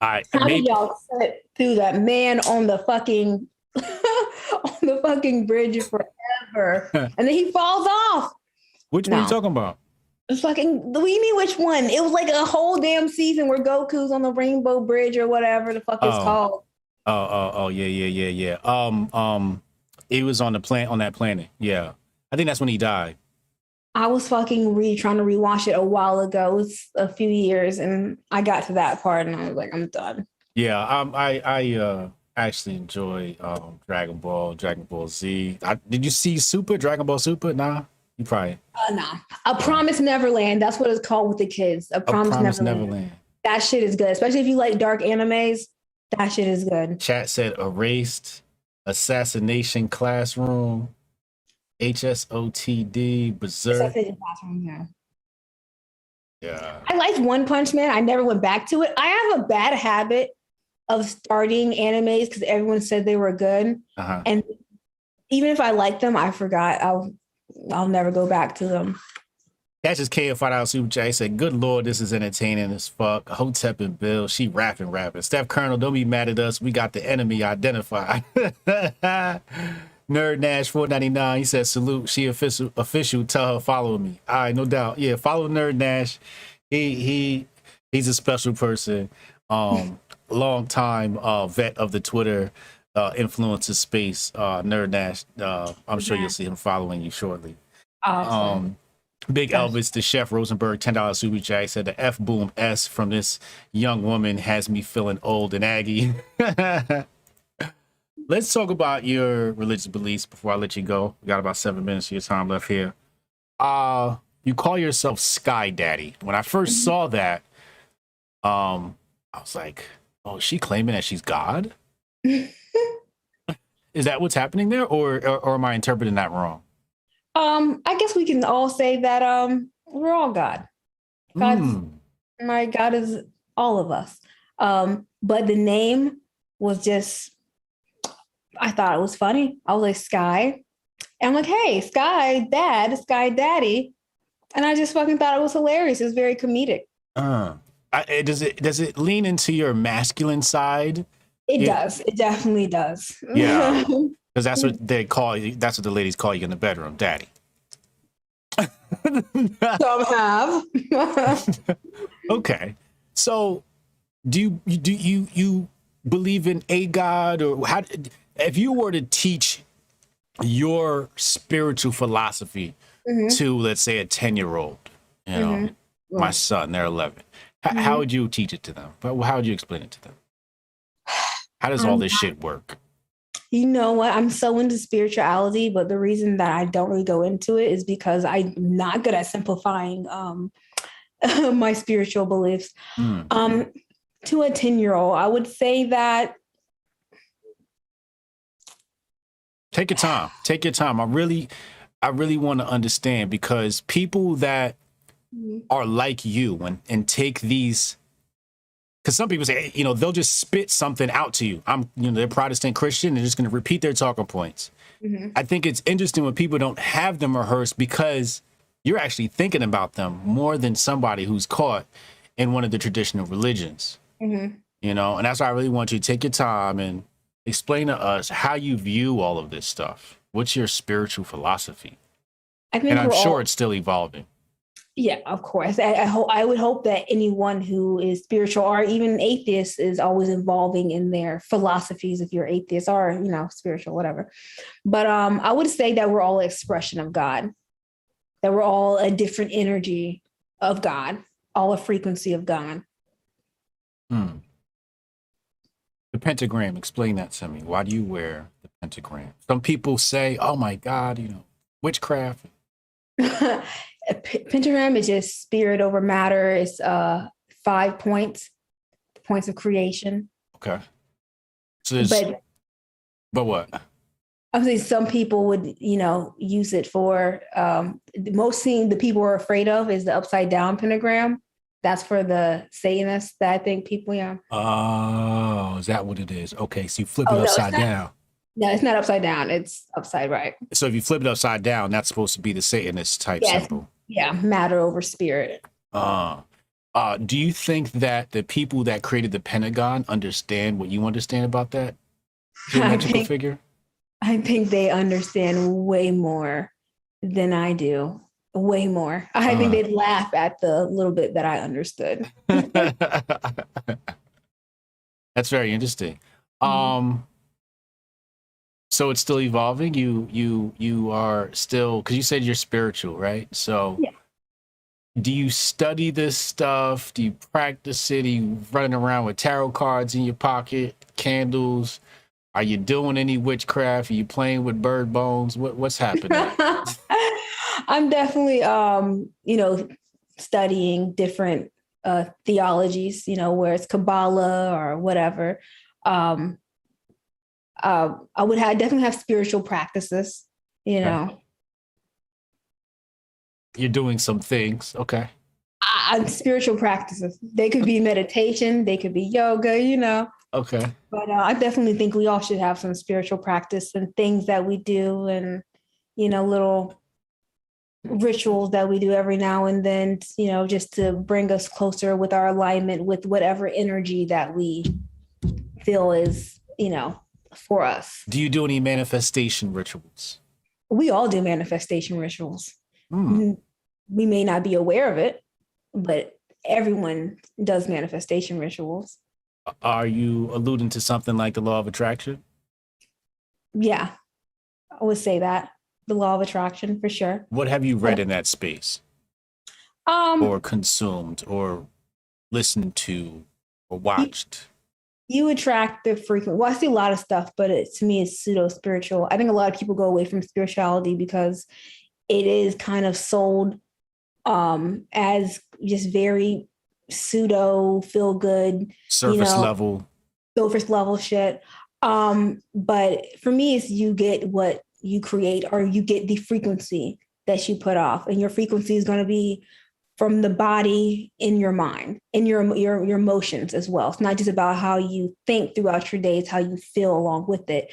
How did y'all sit through that man on the fucking on the fucking bridge forever, and then he falls off? Which one are you talking about? It's fucking. What do you mean which one? It was like a whole damn season where Goku's on the Rainbow Bridge or whatever the fuck it's called. Yeah. It was on that planet. Yeah, I think that's when he died. I was fucking trying to rewatch it a while ago. It was a few years, and I got to that part, and I was like, I'm done. Yeah, I actually enjoy Dragon Ball Z. Did you see Super Dragon Ball Super? Nah, you probably. No, A Promise Neverland. That's what it's called with the kids. A A Promise Promise Neverland. Neverland. That shit is good, especially if you like dark animes. That shit is good. Chat said Erased, Assassination Classroom, HSOTD, Berserk. Yeah. Yeah. I liked One Punch Man. I never went back to it. I have a bad habit of starting animes because everyone said they were good, and even if I like them, I forgot. I'll never go back to them. That just came $5 super chat. He said, "Good Lord, this is entertaining as fuck." Hotep and Bill, she rapping. Steph Colonel, don't be mad at us. We got the enemy identified. Nerd Nash 499. He said, "Salute. She official. Tell her follow me." All right, no doubt. Yeah, follow Nerd Nash. He's a special person. Long time vet of the Twitter influencer space. Nerd Nash. I'm sure you'll see him following you shortly. Awesome. Big Elvis, the Chef Rosenberg, $10 super chat said the F boom S from this young woman has me feeling old and aggy. Let's talk about your religious beliefs before I let you go. We got about 7 minutes of your time left here. You call yourself Skye Daddy. When I first saw that, I was like, oh, is she claiming that she's God? Is that what's happening there, or am I interpreting that wrong? I guess we can all say that we're all God. My God is all of us. But the name was just, I thought it was funny. I was like, Skye. And I'm like, hey, Skye Dad, Skye Daddy. And I just fucking thought it was hilarious. It was very comedic. Does it lean into your masculine side? It does. It definitely does. Yeah. Because that's what they call you. That's what the ladies call you in the bedroom, Daddy. Some have. Okay. So, do you believe in a God, or how? If you were to teach your spiritual philosophy to, let's say, a 10-year-old, my son, they're 11. How would you teach it to them? How would you explain it to them? How does all this shit work? You know what? I'm so into spirituality, but the reason that I don't really go into it is because I'm not good at simplifying my spiritual beliefs. To a 10-year-old, I would say that. Take your time. Take your time. I really want to understand, because people that are like you and take these. Because some people say, they'll just spit something out to you. They're Protestant Christian. They're just going to repeat their talking points. I think it's interesting when people don't have them rehearsed, because you're actually thinking about them more than somebody who's caught in one of the traditional religions. And that's why I really want you to take your time and explain to us how you view all of this stuff. What's your spiritual philosophy? And I'm sure it's still evolving. Yeah, of course. I would hope that anyone who is spiritual or even atheist is always evolving in their philosophies, if you're atheist or, spiritual, whatever. But I would say that we're all an expression of God, that we're all a different energy of God, all a frequency of God. The pentagram, explain that to me. Why do you wear the pentagram? Some people say, oh my God, witchcraft. Pentagram is just spirit over matter. It's 5 points of creation. Okay. So but what? I would say some people would, use it for most thing the people are afraid of is the upside down pentagram. That's for the Satanists that I think people, Oh, is that what it is? Okay, so you flip it upside down. No, it's not upside down. It's upside right. So if you flip it upside down, that's supposed to be the Satanist type symbol. Yeah, matter over spirit. Do you think that the people that created the Pentagon understand what you understand about that geometrical figure? I think they understand way more than I do. Way more. I think they'd laugh at the little bit that I understood. That's very interesting. So it's still evolving. You are still, because you said you're spiritual, right? So Yeah. do you study this stuff? Do you practice it? Are you running around with tarot cards in your pocket, candles? Are you doing any witchcraft? Are you playing with bird bones? What's happening? I'm definitely, studying different theologies, where it's Kabbalah or whatever. I would definitely have spiritual practices, Okay. You're doing some things. Okay. spiritual practices. They could be meditation, they could be yoga, Okay. but I definitely think we all should have some spiritual practice and things that we do and, little rituals that we do every now and then, just to bring us closer with our alignment with whatever energy that we feel is, for us. Do you do any manifestation rituals? We all do manifestation rituals. Hmm. We may not be aware of it, but everyone does manifestation rituals. Are you alluding to something like the law of attraction? Yeah, I would say that. The law of attraction for sure. What have you read in that space, Um, or consumed, or listened to, or watched? you attract the frequent. Well, I see a lot of stuff, but to me, it's pseudo spiritual. I think a lot of people go away from spirituality because it is kind of sold as just very pseudo feel good, Surface level. surface level shit. But for me, it's you get what you create, or you get the frequency that you put off, and your frequency is going to be from the body in your mind, in your emotions as well. It's not just about how you think throughout your day; it's how you feel along with it.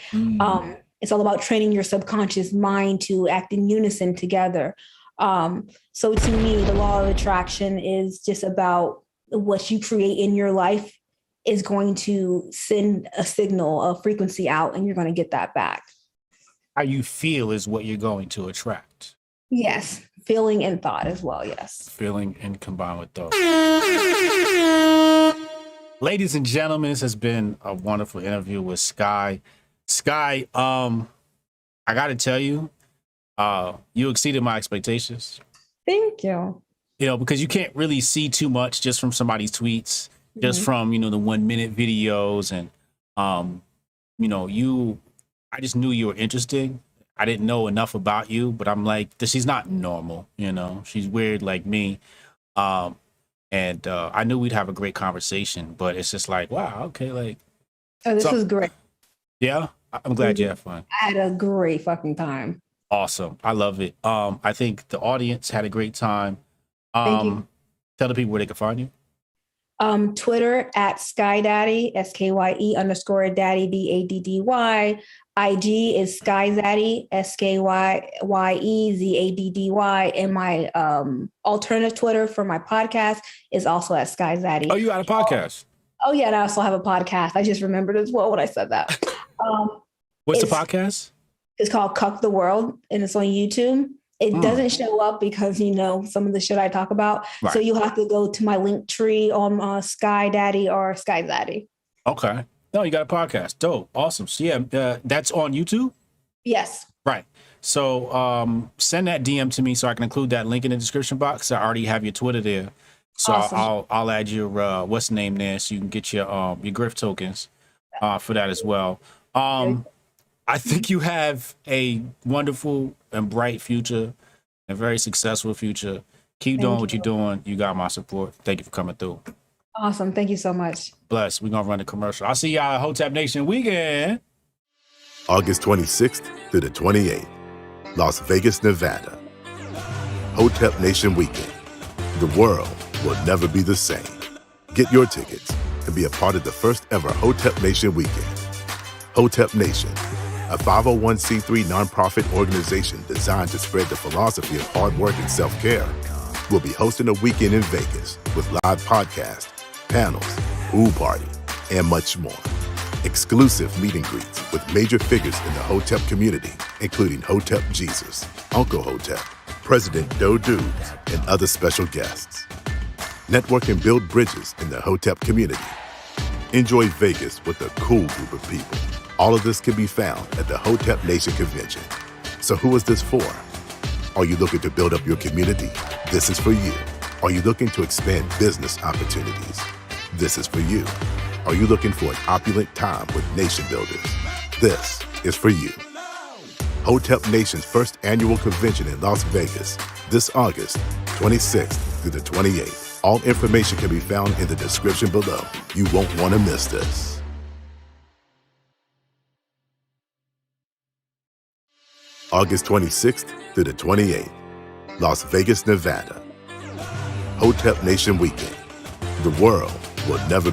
It's all about training your subconscious mind to act in unison together. So to me, the law of attraction is just about what you create in your life is going to send a signal, a frequency out, and you're going to get that back. How you feel is what you're going to attract. Yes. Feeling and thought as well. Yes. Feeling and combined with thought. Ladies and gentlemen, this has been a wonderful interview with Skye. Skye, I got to tell you, you exceeded my expectations. Thank you. Because you can't really see too much just from somebody's tweets, just from, the 1 minute videos. And, I just knew you were interesting. I didn't know enough about you, but I'm like, she's not normal. She's weird like me. And I knew we'd have a great conversation, but it's just like, wow, okay. Like, this was great. Yeah. I'm glad you had fun. I had a great fucking time. Awesome. I love it. I think the audience had a great time. Thank you. Tell the people where they can find you. Twitter at Skye Daddy, SKYE_Daddy, DADDY. IG is Skye Zaddy, SKYYEZADDY. And my alternative Twitter for my podcast is also at Skye Zaddy. Oh, you got a podcast? Oh, yeah. And I also have a podcast. I just remembered as well when I said that. What's the podcast? It's called Cuck the World, and it's on YouTube. It doesn't show up because, some of the shit I talk about. Right. So you'll have to go to my link tree on Skye Daddy or Skye Zaddy. Okay. No, you got a podcast. Dope. Awesome. So yeah, that's on YouTube? Yes. Right. So send that DM to me so I can include that link in the description box. I already have your Twitter there. So awesome. I'll add your what's the name there so you can get your Grift tokens for that as well. I think you have a wonderful and bright future, a very successful future. Keep doing what you're doing. You got my support. Thank you for coming through. Awesome. Thank you so much. Bless. We're going to run the commercial. I'll see y'all at Hotep Nation Weekend. August 26th through the 28th, Las Vegas, Nevada. Hotep Nation Weekend. The world will never be the same. Get your tickets and be a part of the first ever Hotep Nation Weekend. Hotep Nation, a 501c3 nonprofit organization designed to spread the philosophy of hard work and self-care, will be hosting a weekend in Vegas with live podcasts, panels, pool party, and much more. Exclusive meet and greets with major figures in the Hotep community, including Hotep Jesus, Uncle Hotep, President Doe Dubes, and other special guests. Network and build bridges in the Hotep community. Enjoy Vegas with a cool group of people. All of this can be found at the Hotep Nation Convention. So who is this for? Are you looking to build up your community? This is for you. Are you looking to expand business opportunities? This is for you. Are you looking for an opulent time with nation builders? This is for you. Hotep Nation's first annual convention in Las Vegas, this August 26th through the 28th. All information can be found in the description below. You won't want to miss this. August 26th through the 28th, Las Vegas, Nevada. Hotep Nation Weekend. The world will never